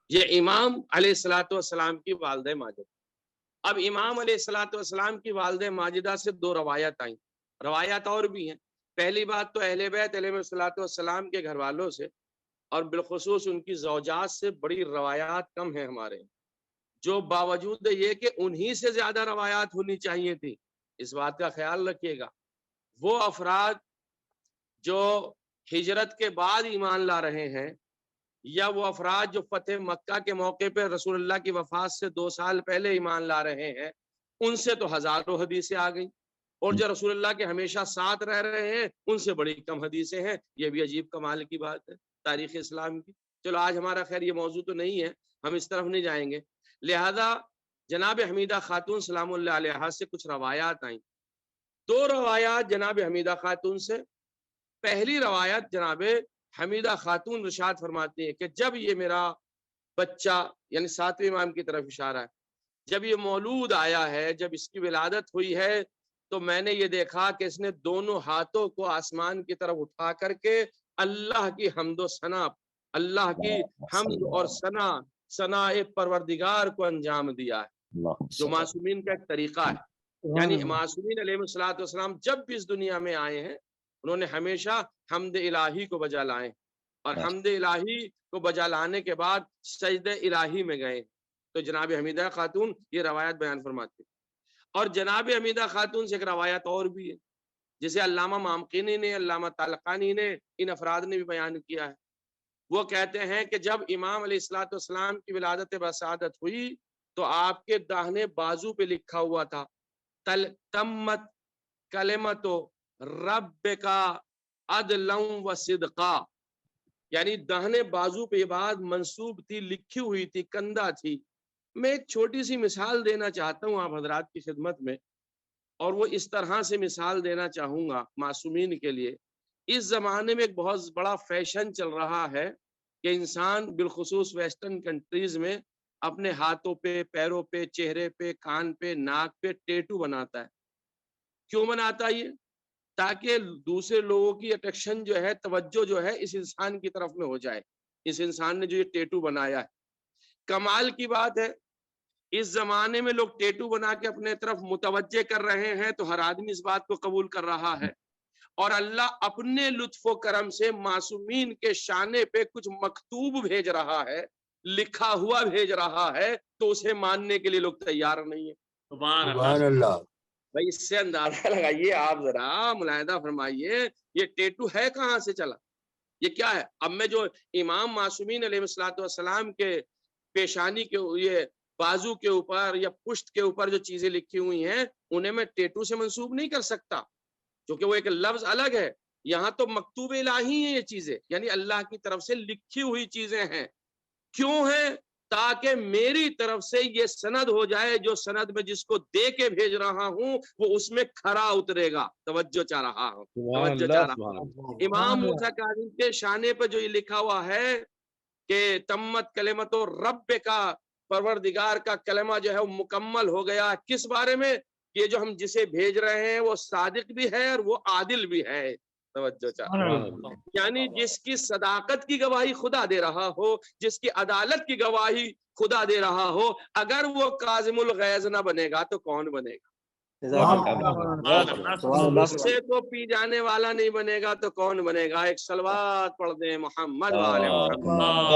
یہ امام علیہ الصلوۃ والسلام کی والدہ ماجدہ. اب امام علیہ الصلوۃ والسلام کی والدہ ماجدہ سے دو روایات آئیں، روایات اور بھی ہیں. پہلی بات تو اہل بیت علیہ الصلوۃ والسلام کے گھر والوں سے اور بالخصوص ان کی زوجات سے بڑی روایات کم ہیں ہمارے، جو باوجود یہ کہ انہی سے زیادہ روایات ہونی چاہیے تھی. اس بات کا خیال رکھیے گا، وہ افراد جو ہجرت کے بعد ایمان لا رہے ہیں یا وہ افراد جو فتح مکہ کے موقع پہ رسول اللہ کی وفات سے 2 سال پہلے ایمان لا رہے ہیں، ان سے تو ہزاروں حدیثیں آ گئیں، اور جو رسول اللہ کے ہمیشہ ساتھ رہ رہے ہیں ان سے بڑی کم حدیثیں ہیں. یہ بھی عجیب کمال کی بات ہے تاریخ اسلام کی. چلو آج ہمارا خیر یہ موضوع تو نہیں ہے، ہم اس طرف نہیں جائیں گے. لہذا جناب حمیدہ خاتون سلام اللہ علیہا سے کچھ روایات آئیں. 2 روایات جناب حمیدہ خاتون سے. پہلی روایت جناب حمیدہ خاتون رشاد فرماتی ہے کہ جب یہ میرا بچہ، یعنی 7ویں امام کی طرف اشارہ ہے، جب یہ مولود آیا ہے، جب اس کی ولادت ہوئی ہے، تو میں نے یہ دیکھا کہ اس نے دونوں ہاتھوں کو آسمان کی طرف اٹھا کر کے اللہ کی حمد و ثنا، اللہ کی حمد اور ثنا پروردگار کو انجام دیا ہے، جو معصومین کا ایک طریقہ ہے. یعنی معصومین علیہ الصلوۃ والسلام جب بھی اس دنیا میں آئے ہیں انہوں نے ہمیشہ حمد الہی کو بجا لائے، اور حمد الہی کو بجا لانے کے بعد سجدہ الہی میں گئے. تو جناب حمیدہ خاتون یہ روایت بیان فرماتے. اور جناب حمیدہ خاتون سے ایک روایت اور بھی ہے جسے علامہ مامقینی نے، علامہ طالقانی نے، ان افراد نے بھی بیان کیا ہے. وہ کہتے ہیں کہ جب امام علیہ الصلوۃ والسلام کی ولادت بسعادت ہوئی تو آپ کے داہنے بازو پہ لکھا ہوا تھا تمت کلمت رب کا عدلم و صدقہ، یعنی داہنے بازو پہ یہ بات منسوب تھی، لکھی ہوئی تھی، کندہ تھی. میں ایک چھوٹی سی مثال دینا چاہتا ہوں آپ حضرات کی خدمت میں، اور وہ اس طرح سے مثال دینا چاہوں گا معصومین کے لیے. اس زمانے میں ایک بہت بڑا فیشن چل رہا ہے کہ انسان بالخصوص ویسٹرن کنٹریز میں اپنے ہاتھوں پہ، پیروں پہ، چہرے پہ، کان پہ، ناک پہ ٹیٹو بناتا ہے. کیوں بناتا ہے یہ؟ تاکہ دوسرے لوگوں کی اٹریکشن جو ہے، توجہ جو ہے اس انسان کی طرف میں ہو جائے، اس انسان نے جو یہ ٹیٹو بنایا ہے. کمال کی بات ہے اس زمانے میں لوگ ٹیٹو بنا کے اپنے طرف متوجہ کر رہے ہیں تو ہر آدمی اس بات کو قبول کر رہا ہے، اور اللہ اپنے لطف و کرم سے معصومین کے شانے پہ کچھ مکتوب بھیج رہا ہے، لکھا ہوا بھیج رہا ہے، تو اسے ماننے کے لیے لوگ تیار نہیں ہیں. سبحان اللہ. بھائی اس سے اندازہ لگائیے، آپ ذرا ملاحظہ فرمائیے یہ ٹیٹو ہے کہاں سے چلا، یہ کیا ہے؟ اب میں جو امام معصومین علیہ الصلوۃ والسلام کے پیشانی کے، یہ بازو کے اوپر یا پشت کے اوپر جو چیزیں لکھی ہوئی ہیں انہیں میں ٹیٹو سے منسوب نہیں کر سکتا، کیونکہ وہ ایک لفظ الگ ہے. یہاں تو مکتوب الہی ہیں یہ چیزیں، یعنی اللہ کی طرف سے لکھی ہوئی چیزیں ہیں. کیوں ہیں؟ تاکہ میری طرف سے یہ سند ہو جائے، جو سند میں جس کو دے کے بھیج رہا ہوں وہ اس میں کھرا اترے گا. توجہ چاہ رہا ہوں، توجہ چاہ رہا ہوں. امام موسیٰ کاظم کے شانے پہ جو یہ لکھا ہوا ہے کہ تمت کلمت و رب کا، پروردگار کا کلمہ جو ہے وہ مکمل ہو گیا. کس بارے میں؟ یہ جو ہم جسے بھیج رہے ہیں وہ صادق بھی ہے اور وہ عادل بھی ہے. توجہ چاہتا، یعنی جس کی صداقت کی گواہی خدا دے رہا ہو، جس کی عدالت کی گواہی خدا دے رہا ہو، اگر وہ کاظم الغیظ نہ بنے گا تو کون بنے گا؟ اس سے تو پی جانے والا نہیں بنے گا تو کون بنے گا؟ ایک صلوات پڑھ دیں محمد والے محمد.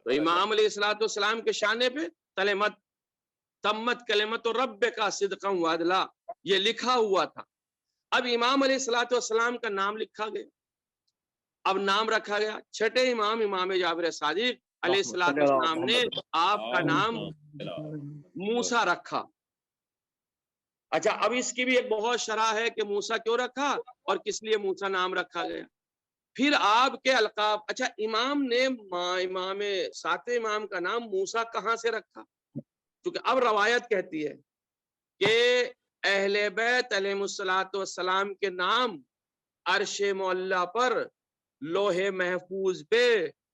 تو امام علیہ الصلوۃ والسلام کے شانے پہ تمت کلمت رب کا صدقا وعدلا یہ لکھا ہوا تھا. اب امام علیہ الصلوۃ والسلام کا نام لکھا گیا، اب نام رکھا گیا. چھٹے امام، امام جعفر صادق علیہ الصلوۃ والسلام نے آپ کا نام موسیٰ رکھا. اچھا، اب اس کی بھی ایک بہت شرح ہے کہ موسیٰ کیوں رکھا اور کس لیے موسیٰ نام رکھا گیا. پھر آپ کے القاب، اچھا امام نے امام 7 امام کا نام موسیٰ کہاں سے رکھا؟ کیونکہ اب روایت کہتی ہے کہ اہل بیت علیہ الصلوۃ والسلام کے نام عرش معلیٰ پر لوح محفوظ پہ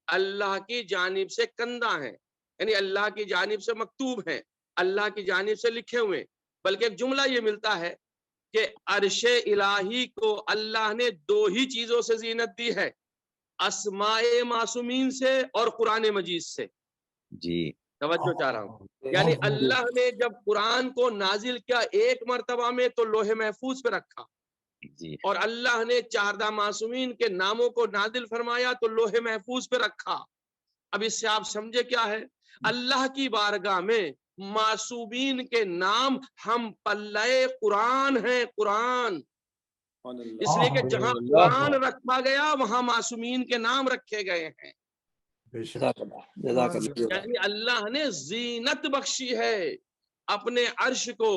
اللہ کی جانب سے کندہ ہیں، یعنی اللہ کی جانب سے مکتوب ہیں، اللہ کی جانب سے لکھے ہوئے. بلکہ ایک جملہ یہ ملتا ہے کہ عرش الہی کو اللہ نے 2 ہی چیزوں سے زینت دی ہے. اسماء معصومین سے اور قرآن مجید سے. جی توجہ چاہ رہا ہوں. یعنی اللہ نے جب قرآن کو نازل کیا ایک مرتبہ میں تو لوح محفوظ پہ رکھا, جی اور اللہ نے 14 معصومین کے ناموں کو نازل فرمایا تو لوح محفوظ پہ رکھا. اب اس سے آپ سمجھے کیا ہے, اللہ کی بارگاہ میں معصومین کے نام ہم پلے قرآن ہیں, قرآن. اس لیے کہ جہاں قرآن رکھا گیا وہاں معصومین کے نام رکھے گئے ہیں. یعنی اللہ نے زینت بخشی ہے اپنے عرش کو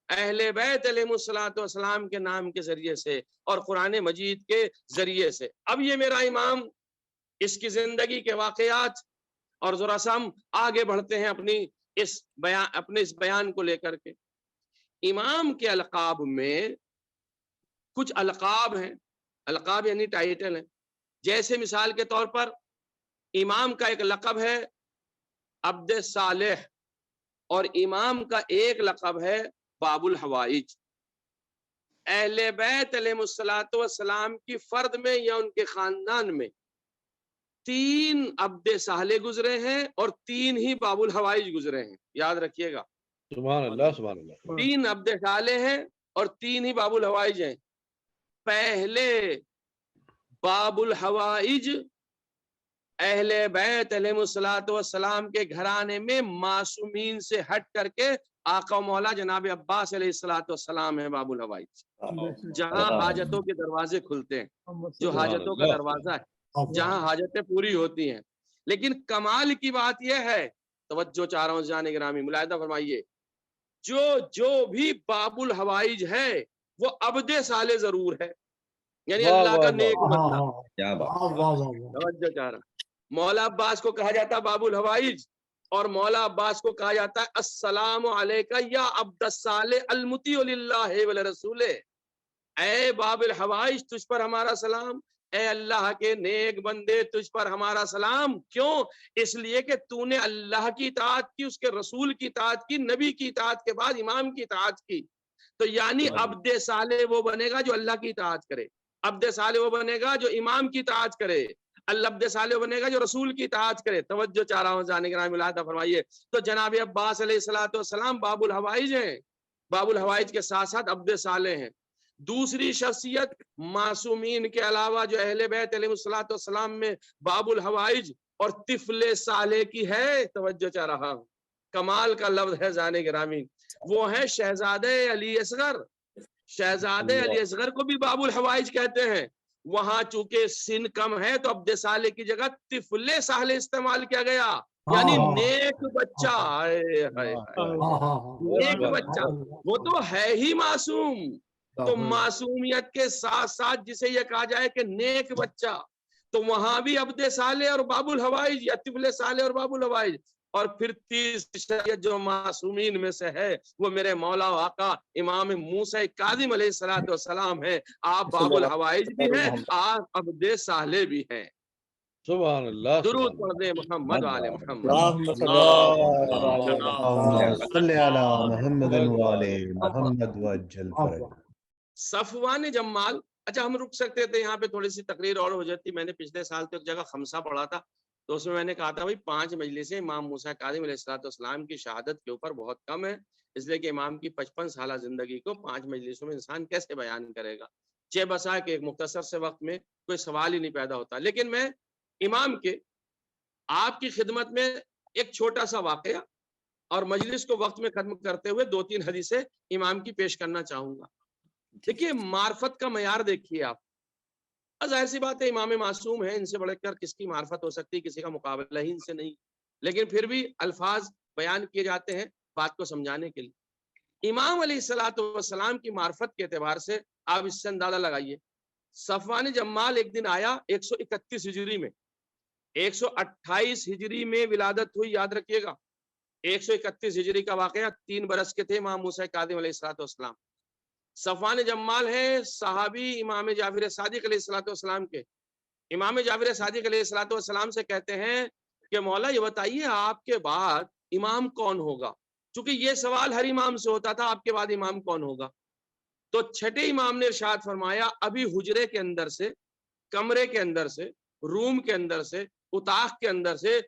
اہل بیت علیہ الصلوۃ والسلام کے نام کے ذریعے سے اور قرآن مجید کے ذریعے سے. اب یہ میرا امام, اس کی زندگی کے واقعات, اور ذرا سا ہم آگے بڑھتے ہیں اپنے اس بیان کو لے کر کے. امام کے القاب میں کچھ القاب ہیں, القاب یعنی ٹائٹل ہیں. جیسے مثال کے طور پر امام کا ایک لقب ہے عبد صالح, اور امام کا ایک لقب ہے باب الحوائج. اہل بیت علیہ الصلوۃ والسلام کی فرد میں یا ان کے خاندان میں 3 عبد صالح گزرے ہیں اور 3 ہی باب الحوائج گزرے ہیں. یاد رکھیے گا, سبحان اللہ سبحان اللہ. 3 عبد صالح ہیں اور 3 ہی باب الحوائج ہیں. پہلے باب الحوائج اہل بیت علیہ الصلوۃ والسلام کے گھرانے میں معصومین سے ہٹ کر کے آقا و مولا جناب عباس علیہ الصلوۃ والسلام ہے باب الحوائج, جہاں حاجتوں کے دروازے کھلتے ہیں, جو حاجتوں کا دروازہ ہے, جہاں حاجتیں پوری ہوتی ہیں. لیکن کمال کی بات یہ ہے, توجہ چاہ رہا ہوں جان گرامی, ملاحظہ فرمائیے, جو بھی باب الحوائج ہے وہ عبد صالح ضرور ہے, یعنی اللہ کا نیک بندہ. توجہ چاہ رہا, مولا عباس کو کہا جاتا ہے باب الحوائج, اور مولا عباس کو کہا جاتا ہے السلام علیکہ یا عبد الصالح المطیع للہ ولرسولہ. اے باب الحوائج تجھ پر ہمارا سلام, اے اللہ کے نیک بندے تجھ پر ہمارا سلام. کیوں؟ اس لیے کہ تو نے اللہ کی اطاعت کی, اس کے رسول کی اطاعت کی, نبی کی اطاعت کے بعد امام کی اطاعت کی. تو یعنی عبد صالح وہ بنے گا جو اللہ کی اطاعت کرے, عبد صالح وہ بنے گا جو امام کی اطاعت کرے, عبد صالح بنے گا جو رسول کی اطاعت کرے. توجہ چاہ رہا ہوں جانے کے نام ملاحظہ فرمائیے. تو جناب عباس علیہ الصلوۃ والسلام باب الحوائج ہیں, باب الحوائج کے ساتھ ساتھ عبد صالح ہیں. دوسری شخصیت معصومین کے علاوہ جو اہل بیت علیہ الصلوۃ والسلام میں باب الحوائج اور طفل صالح کی ہے, توجہ چاہ رہا ہوں, کمال کا لفظ ہے جانے گرامی, وہ ہے شہزادے علی اصغر. شہزادے علی اصغر کو بھی باب الحوائج کہتے ہیں. وہاں چونکہ سن کم ہے تو عبد صالح کی جگہ طفل صالح استعمال کیا گیا, یعنی نیک بچہ. نیک بچہ وہ تو ہے ہی معصوم, تو معصومیت کے ساتھ ساتھ جسے یہ کہا جائے کہ نیک بچہ, تو وہاں بھی عبد صالح اور باب الحوائج یا طفل صالح اور باب الحوائج. اور پھر تیسری شخصیت جو معصومین میں سے ہے وہ میرے مولا و آقا امام موسیٰ کاظم علیہ الصلوۃ والسلام ہیں. آپ باب الحوائج بھی ہیں, آپ عبد صالح بھی ہیں. سبحان اللہ. درود پڑھ دیں محمد وعلى محمد. صلی علی محمد وعلى محمد وجل فرج. صفوان جمال, اچھا ہم رک سکتے تھے یہاں پہ, تھوڑی سی تقریر اور ہو جاتی. میں نے پچھلے سال تو ایک جگہ خمسہ پڑھا تھا, تو اس میں میں نے کہا تھا بھائی 5 مجلسیں امام موسیٰ کاظم علیہ الصلوۃ والسلام کی شہادت کے اوپر بہت کم ہے, اس لیے کہ امام کی 55 سالہ زندگی کو 5 مجلسوں میں انسان کیسے بیان کرے گا. چہ بسا کہ ایک مختصر سے وقت میں کوئی سوال ہی نہیں پیدا ہوتا. لیکن میں امام کے آپ کی خدمت میں ایک چھوٹا سا واقعہ اور مجلس کو وقت میں ختم کرتے ہوئے 2-3 حدیثیں امام کی پیش کرنا چاہوں گا. دیکھیے معرفت کا معیار دیکھیے آپ, ظاہر سی بات ہے امام معصوم ہیں, ان سے بڑھ کر کس کی معرفت ہو سکتی, کسی کا مقابلہ ہی ان سے نہیں, لیکن پھر بھی الفاظ بیان کیے جاتے ہیں بات کو سمجھانے کے لیے. امام علیہ الصلوۃ والسلام کی معرفت کے اعتبار سے آپ اس سے اندازہ لگائیے. صفوان جمال ایک دن آیا 131 ہجری میں, 128 ہجری میں ولادت ہوئی, یاد رکھیے گا. 131 ہجری کا واقعہ, 3 برس کے تھے امام موسیٰ کاظم علیہ الصلوۃ والسلام. صفوان جمال ہیں صحابی امام جعفر صادق علیہ الصلوۃ والسلام کے. امام جعفر صادق علیہ الصلوۃ والسلام سے کہتے ہیں کہ مولا یہ بتائیے آپ کے بعد امام کون ہوگا, چونکہ یہ سوال ہر امام سے ہوتا تھا, آپ کے بعد امام کون ہوگا. تو چھٹے امام نے ارشاد فرمایا ابھی حجرے کے اندر سے, کمرے کے اندر سے روم کے اندر سے، اتاق کے اندر سے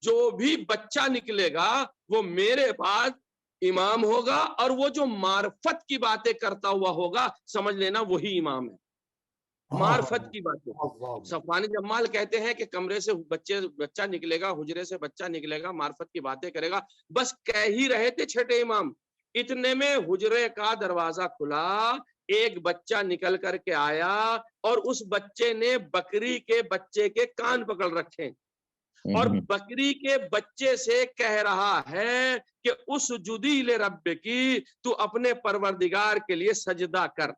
جو بھی بچہ نکلے گا وہ میرے بعد امام ہوگا، اور وہ جو معرفت کی باتیں کرتا ہوا ہوگا سمجھ لینا وہی امام ہے۔ معرفت کی باتیں، صفوان جمال کہتے ہیں کہ کمرے سے بچہ نکلے گا، حجرے سے بچہ نکلے گا، معرفت کی باتیں کرے گا، بس کہہ ہی رہے تھے چھٹے امام، اتنے میں حجرے کا دروازہ کھلا، ایک بچہ نکل کر کے آیا اور اس بچے نے بکری کے بچے کے کان پکڑ رکھے اور بکری کے بچے سے کہہ رہا ہے کہ اس جدی لے رب کی، تو اپنے پروردگار کے لیے سجدہ کر۔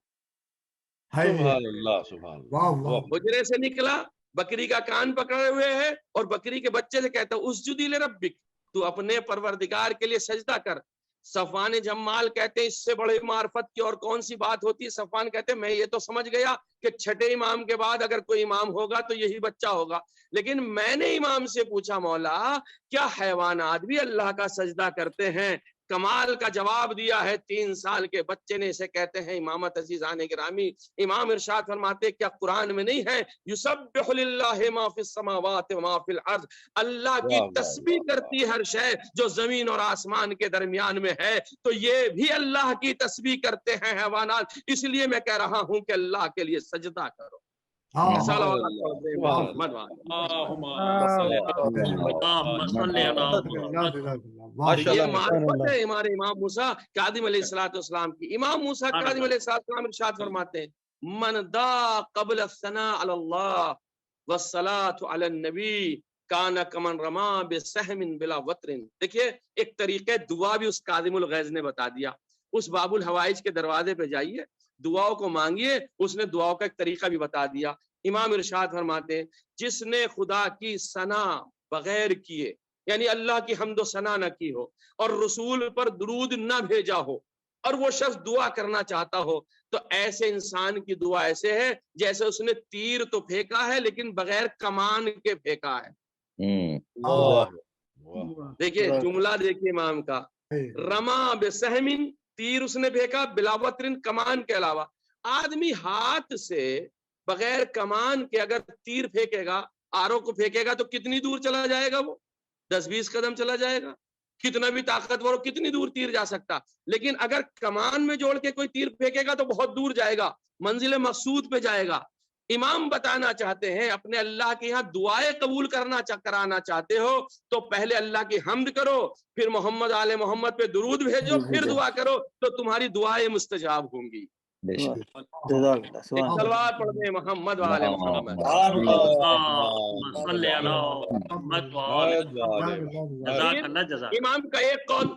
سبحان اللہ، سبحان اللہ۔ حجرے سے نکلا، بکری کا کان پکڑے ہوئے ہے اور بکری کے بچے سے کہتا ہے اس جدی لے ربک، تو اپنے پروردگار کے لیے سجدہ کر۔ صفوان جمال کہتے ہیں اس سے بڑے معرفت کی اور کون سی بات ہوتی ہے؟ صفوان کہتے ہیں میں یہ تو سمجھ گیا کہ چھٹے امام کے بعد اگر کوئی امام ہوگا تو یہی بچہ ہوگا، لیکن میں نے امام سے پوچھا مولا کیا حیوانات بھی اللہ کا سجدہ کرتے ہیں؟ کمال کا جواب دیا ہے، 3 سال کے بچے نے اسے کہتے ہیں امامت عزیزان گرامی۔ امام ارشاد فرماتے کیا قرآن میں نہیں ہے یسبح للہ ما فی السماوات وما فی الارض، اللہ کی تسبیح کرتی ہر شے جو زمین اور آسمان کے درمیان میں ہے، تو یہ بھی اللہ کی تسبیح کرتے ہیں حیوانات، اس لیے میں کہہ رہا ہوں کہ اللہ کے لیے سجدہ کرو۔ یہ معرفت ہے ہمارے امام موسیٰ کاظم علیہ السلام کی۔ امام موسیٰ کاظم علیہ السلام ارشاد فرماتے ہیں من دا قبل الثناء علی اللہ والصلاة علی النبی کان کمن رما بسہم بلا وطر۔ دیکھیے ایک طریقے دعا بھی اس کاظم الغیظ نے بتا دیا، اس باب الحوائج کے دروازے پہ جائیے، دعاؤں کو مانگیے، اس نے دعاؤں کا ایک طریقہ بھی بتا دیا۔ امام ارشاد فرماتے ہیں جس نے خدا کی ثنا بغیر کیے، یعنی اللہ کی حمد و ثنا نہ کی ہو اور رسول پر درود نہ بھیجا ہو، اور وہ شخص دعا کرنا چاہتا ہو، تو ایسے انسان کی دعا ایسے ہے جیسے اس نے تیر تو پھینکا ہے لیکن بغیر کمان کے پھینکا ہے۔ دیکھیے جملہ دیکھیے امام کا، رما بسہمن، تیر اس نے پھینکا، بلا وطرن، کمان کے علاوہ۔ آدمی ہاتھ سے بغیر کمان کے اگر تیر پھینکے گا، آرو کو پھینکے گا تو کتنی دور چلا جائے گا؟ وہ 10-20 قدم چلا جائے گا، کتنا بھی طاقتور ہو کتنی دور تیر جا سکتا، لیکن اگر کمان میں جوڑ کے کوئی تیر پھینکے گا تو بہت دور جائے گا، منزل مقصود پہ جائے گا۔ امام بتانا چاہتے ہیں اپنے اللہ کے یہاں دعائیں قبول کرانا چاہتے ہو تو پہلے اللہ کی حمد کرو، پھر محمد آل محمد پہ درود بھیجو، پھر دعا کرو تو تمہاری دعائیں مستجاب ہوں گی۔ صلوات پڑھتے محمد وآل محمد۔ امام کا ایک قول،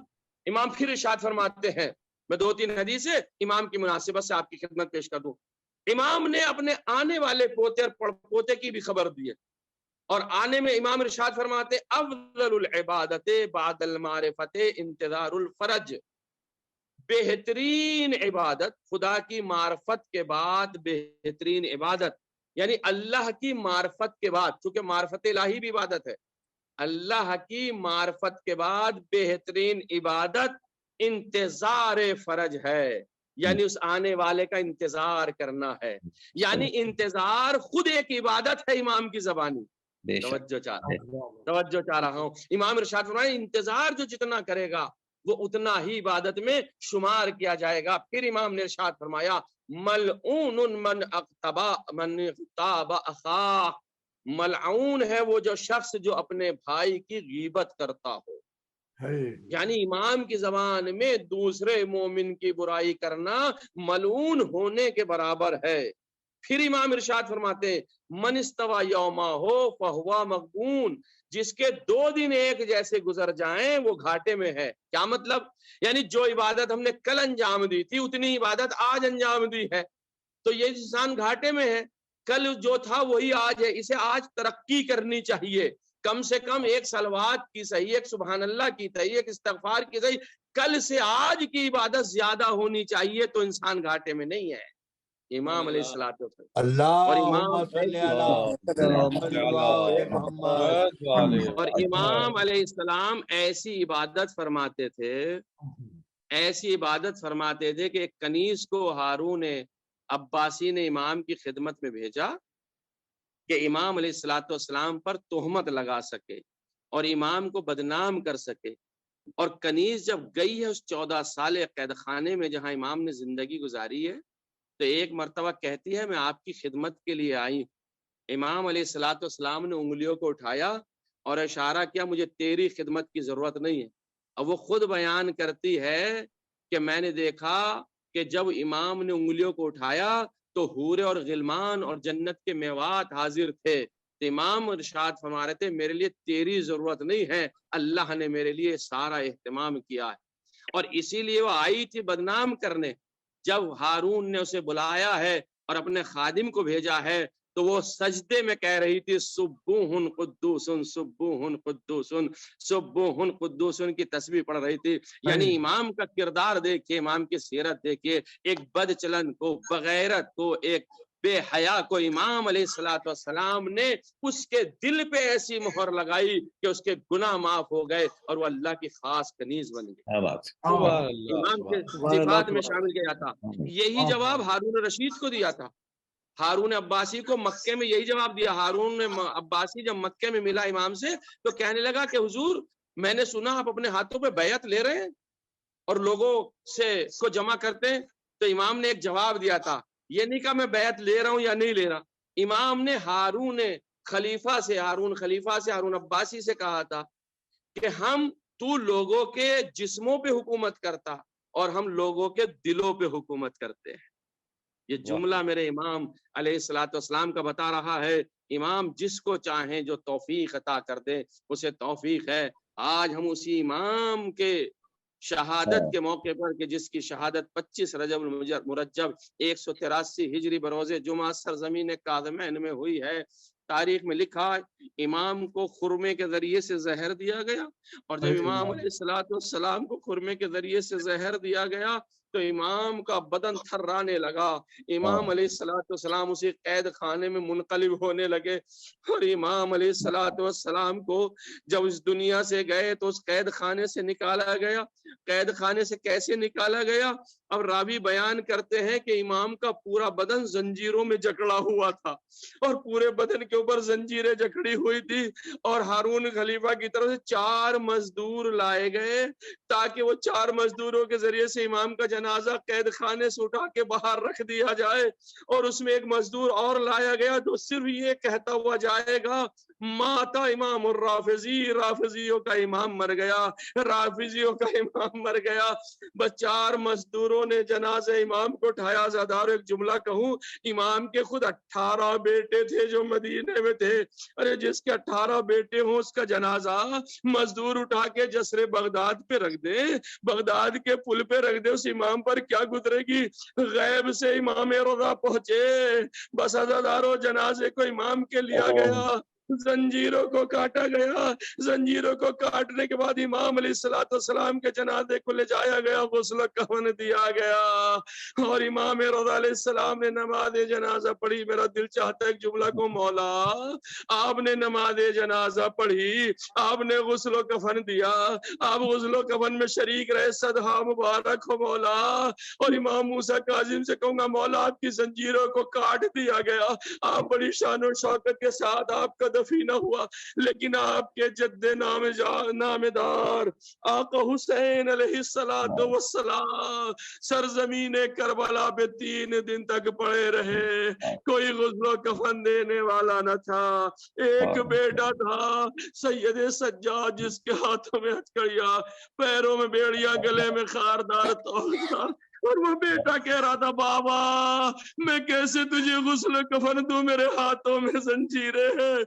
امام پھر ارشاد فرماتے ہیں، میں 2-3 حدیثیں امام کی مناسبت سے آپ کی خدمت پیش کر دوں۔ امام نے اپنے آنے والے پوتے اور پوتے کی بھی خبر دی ہے، اور آنے میں امام ارشاد فرماتے افضل العبادت بعد المعرفت انتظار الفرج، بہترین عبادت خدا کی معرفت کے بعد بہترین عبادت، یعنی اللہ کی معرفت کے بعد، چونکہ معرفت الہی بھی عبادت ہے، اللہ کی معرفت کے بعد بہترین عبادت انتظار فرج ہے، یعنی اس آنے والے کا انتظار کرنا ہے، یعنی انتظار خود ایک عبادت ہے امام کی زبانی۔ توجہ چاہ رہا ہوں، امام ارشاد فرمائے انتظار جو جتنا کرے گا وہ اتنا ہی عبادت میں شمار کیا جائے گا۔ پھر امام نے ارشاد فرمایا ملعون من اغتاب اخاہ، ملعون ہے وہ جو شخص جو اپنے بھائی کی غیبت کرتا ہو، یعنی امام کی زبان میں دوسرے مومن کی برائی کرنا ملعون ہونے کے برابر ہے۔ پھر امام ارشاد فرماتے ہیں من استوى یوما ہو فہوا مغبون، جس کے 2 دن ایک جیسے گزر جائیں وہ گھاٹے میں ہے۔ کیا مطلب؟ یعنی جو عبادت ہم نے کل انجام دی تھی اتنی عبادت آج انجام دی ہے تو یہ انسان گھاٹے میں ہے۔ کل جو تھا وہی آج ہے، اسے آج ترقی کرنی چاہیے، کم سے کم ایک صلوات کی صحیح، ایک سبحان اللہ کی صحیح، ایک استغفار کی صحیح، کل سے آج کی عبادت زیادہ ہونی چاہیے تو انسان گھاٹے میں نہیں ہے۔ امام علیہ الصلوۃ اور امام علیہ السلام ایسی عبادت فرماتے تھے، ایسی عبادت فرماتے تھے کہ ایک کنیز کو ہارون عباسی نے امام کی خدمت میں بھیجا کہ امام علیہ الصلوۃ والسلام پر تہمت لگا سکے اور امام کو بدنام کر سکے. اور کنیز جب گئی ہے اس 14 سال قید خانے میں جہاں امام نے زندگی گزاری ہے، تو ایک مرتبہ کہتی ہے میں آپ کی خدمت کے لیے آئی. امام علیہ الصلوۃ والسلام نے انگلیوں کو اٹھایا اور اشارہ کیا مجھے تیری خدمت کی ضرورت نہیں ہے. اب وہ خود بیان کرتی ہے کہ میں نے دیکھا کہ جب امام نے انگلیوں کو اٹھایا تو حورے اور غلمان اور جنت کے میوات حاضر تھے. تو امام ارشاد فرما رہے تھے میرے لیے تیری ضرورت نہیں ہے، اللہ نے میرے لیے سارا اہتمام کیا ہے. اور اسی لیے وہ آئی تھی بدنام کرنے. جب ہارون نے اسے بلایا ہے اور اپنے خادم کو بھیجا ہے تو وہ سجدے میں کہہ رہی تھی سبوہن قدوسن سبوہن قدوسن سبوہن قدوسن کی تسبیح پڑھ رہی تھی. یعنی امام کا کردار دیکھیے، امام کی سیرت دیکھیے، ایک بد چلن کو، بغیرت کو، ایک بے حیا کو امام علیہ الصلوۃ والسلام نے اس کے دل پہ ایسی مہر لگائی کہ اس کے گناہ معاف ہو گئے اور وہ اللہ کی خاص کنیز بن گئی. امام کے صفات میں شامل کیا تھا. یہی جواب ہارون رشید کو دیا تھا. ہارون عباسی کو مکے میں یہی جواب دیا. ہارون عباسی جب مکے میں ملا امام سے تو کہنے لگا کہ حضور میں نے سنا آپ اپنے ہاتھوں پہ بیعت لے رہے ہیں اور لوگوں سے کو جمع کرتے ہیں. تو امام نے ایک جواب دیا تھا، یہ نہیں کہا میں بیعت لے رہا ہوں یا نہیں لے رہا. امام نے ہارون عباسی سے کہا تھا کہ تو لوگوں کے جسموں پہ حکومت کرتا اور ہم لوگوں کے دلوں پہ حکومت کرتے ہیں. یہ جملہ میرے امام علیہ الصلوۃ والسلام کا بتا رہا ہے. امام جس کو چاہیں جو توفیق عطا کر دے اسے توفیق ہے. آج ہم اسی امام کے شہادت کے موقع پر کہ جس کی شہادت 25 رجب المرجب 183 ہجری بروز جمعہ سرزمین کاظمین میں ہوئی ہے. تاریخ میں لکھا امام کو خرمے کے ذریعے سے زہر دیا گیا، اور جب امام علیہ الصلوۃ والسلام کو خرمے کے ذریعے سے زہر دیا گیا تو امام کا بدن تھرانے لگا. امام علیہ الصلوۃ والسلام اسی قید خانے میں منقلب ہونے لگے. اور امام علیہ الصلوۃ والسلام کو جب اس دنیا سے گئے تو اس قید خانے سے نکالا گیا. قید خانے سے کیسے نکالا گیا؟ اب راوی بیان کرتے ہیں کہ امام کا پورا بدن زنجیروں میں جکڑا ہوا تھا اور پورے بدن کے اوپر زنجیریں جکڑی ہوئی تھی. اور ہارون خلیفہ کی طرف سے 4 مزدور لائے گئے تاکہ وہ 4 مزدوروں کے ذریعے سے امام کا جنازہ قید خانے سے اٹھا کے باہر رکھ دیا جائے. اور اس میں ایک مزدور اور لایا گیا تو صرف یہ کہتا ہوا جائے گا ماتا امام الرافضی، رافضیوں کا امام مر گیا، رافضیوں کا امام مر گیا. بس 4 مزدوروں نے جنازہ امام کو اٹھایا. زادار ایک جملہ کہوں، امام کے خود 18 بیٹے تھے جو مدینے میں تھے. ارے جس کے 18 بیٹے ہوں اس کا جنازہ مزدور اٹھا کے جسر بغداد پہ رکھ دے، بغداد کے پل پہ رکھ دے، اس امام پر کیا گزرے گی؟ غیب سے امام رضا پہنچے. بس عزادارو جنازے کو امام کے لیا گیا، زنجیروں کو کاٹا گیا. زنجیروں کو کاٹنے کے بعد امام علیہ الصلوۃ والسلام کے جنازے کو لے جایا گیا، غسل کفن دیا گیا اور امام رضا علیہ السلام نے نماز جنازہ پڑھی. میرا دل چاہتا ہے ایک جملہ کو، مولا آپ نے نماز جنازہ پڑھی، آپ نے غسل و کفن دیا، آپ غسل و کفن میں شریک رہے، صدہا مبارک ہو مولا. اور امام موسیٰ کاظم سے کہوں گا مولا آپ کی زنجیروں کو کاٹ دیا گیا، آپ بڑی شان و شوکت کے ساتھ آپ کا دفینہ ہوا، لیکن آپ کے جد نامدار آقا حسین علیہ السلام سرزمین کربلا پہ 3 دن تک پڑے رہے. کوئی غسل و کفن دینے والا نہ تھا. ایک بیٹا تھا سید سجاد جس کے ہاتھوں میں ہتھکڑیاں، پیروں میں بیڑیاں، گلے میں خاردار توڑدار. اور وہ بیٹا کہہ رہا تھا بابا میں کیسے تجھے غسل کفن دوں، میرے ہاتھوں میں زنجیریں ہیں،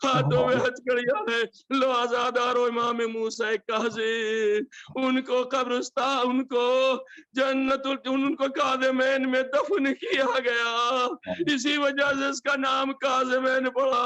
ہاتھوں میں ہتھکڑیاں ہیں. لو عزادارو امام موسیٰ کاظم ان کو قبرستان، ان کو جنت، ان کو کاظمین میں دفن کیا گیا. اسی وجہ سے اس کا نام کاظمین پڑا.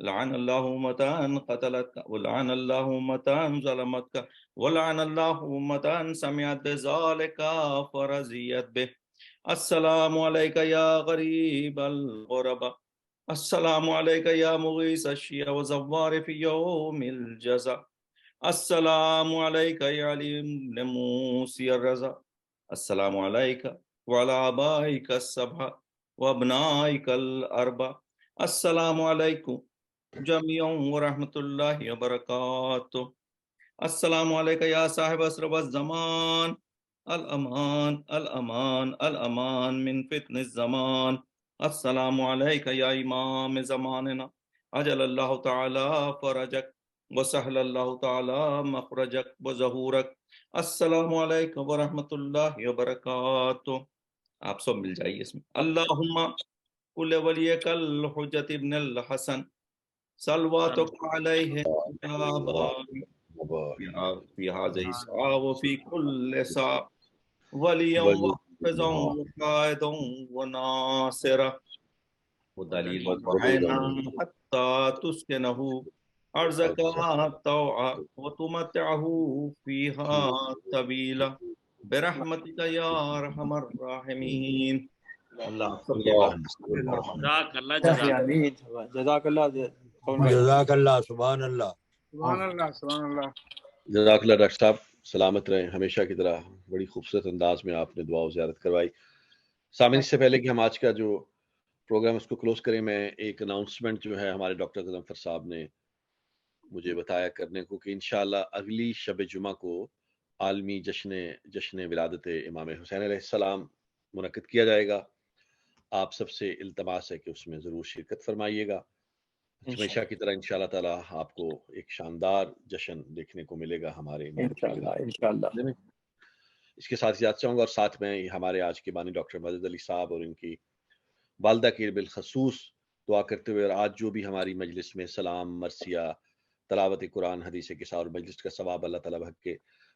لعن الله أمة قتلتك ولعن الله أمة ظلمتك ولعن الله أمة سمعت بذلك فرضيت به. السلام عليك يا غريب الغرباء، السلام عليك يا مغيث الشيع وزوار في يوم الجزاء، السلام عليك يا علي بن موسى الرضا، السلام عليك وعلى آبائك السبع وابنائك الأربع، السلام عليكم جميعا ورحمة الله وبركاته. السلام عليك يا صاحب أسرب الزمان، الأمان الأمان الأمان من فتن الزمان. السلام عليك يا إمام زماننا، عجل الله تعالى فرجك وسهل الله تعالى مخرجك وظهورك. السلام عليكم ورحمة الله وبركاته. آپ سب مل جائیے اس میں. اللہم کل ولیک الحجت ابن الحسن صلواتک علیہ فی هذه الساعة وفي كل ساعة وليا وحفظا وقائدا وناصرا ودليلا وعينا حتى تسكنه أرزك طوعا وتمتعه فيها طويلا برحمتك يا أرحم الراحمين. جزاک اللہ جزاک اللہ. سبحان اللہ سبحان اللہ سبحان اللہ. جزاک اللہ ڈاکٹر صاحب، سلامت رہیں ہمیشہ کی طرح. بڑی خوبصورت انداز میں آپ نے دعا و زیارت کروائی. سامعین، اس سے پہلے کہ ہم آج کا جو پروگرام اس کو کلوز کریں، میں ایک اناؤنسمنٹ جو ہے ہمارے ڈاکٹر غضنفر صاحب نے مجھے بتایا کرنے کو کہ انشاءاللہ اگلی شب جمعہ کو عالمی جشن ولادت امام حسین علیہ السلام منعقد کیا جائے گا. آپ سب سے التماس ہے کہ اس میں ضرور شرکت فرمائیے گا. ہمیشہ کی طرح انشاءاللہ تعالی آپ کو ایک شاندار جشن دیکھنے کو ملے گا ہمارے انشاءاللہ. اس کے ساتھ یاد چاہوں گا، اور ساتھ میں ہمارے آج کے بانی ڈاکٹر مدد علی صاحب اور ان کی والدہ کی بالخصوص دعا کرتے ہوئے، اور آج جو بھی ہماری مجلس میں سلام، مرثیہ، تلاوت قرآن، حدیث قصہ اور مجلس کا ثواب اللہ تعالیٰ بھگ کے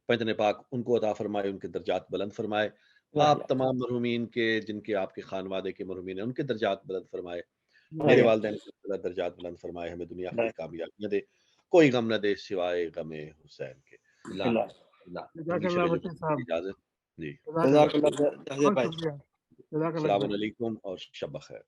پنجن پاک ان کو عطا فرمائے، ان کے درجات بلند فرمائے. آپ تمام مرحومین کے جن کے آپ کے خانوادے کے مرحومین ہیں ان کے درجات بلند فرمائے. میرے والدین کے درجات بلند فرمائے. ہمیں دنیا کی کامیابی نہ دے، کوئی غم نہ دے سوائے غم حسین کے. اجازت جی. السلام علیکم اور شب بخیر.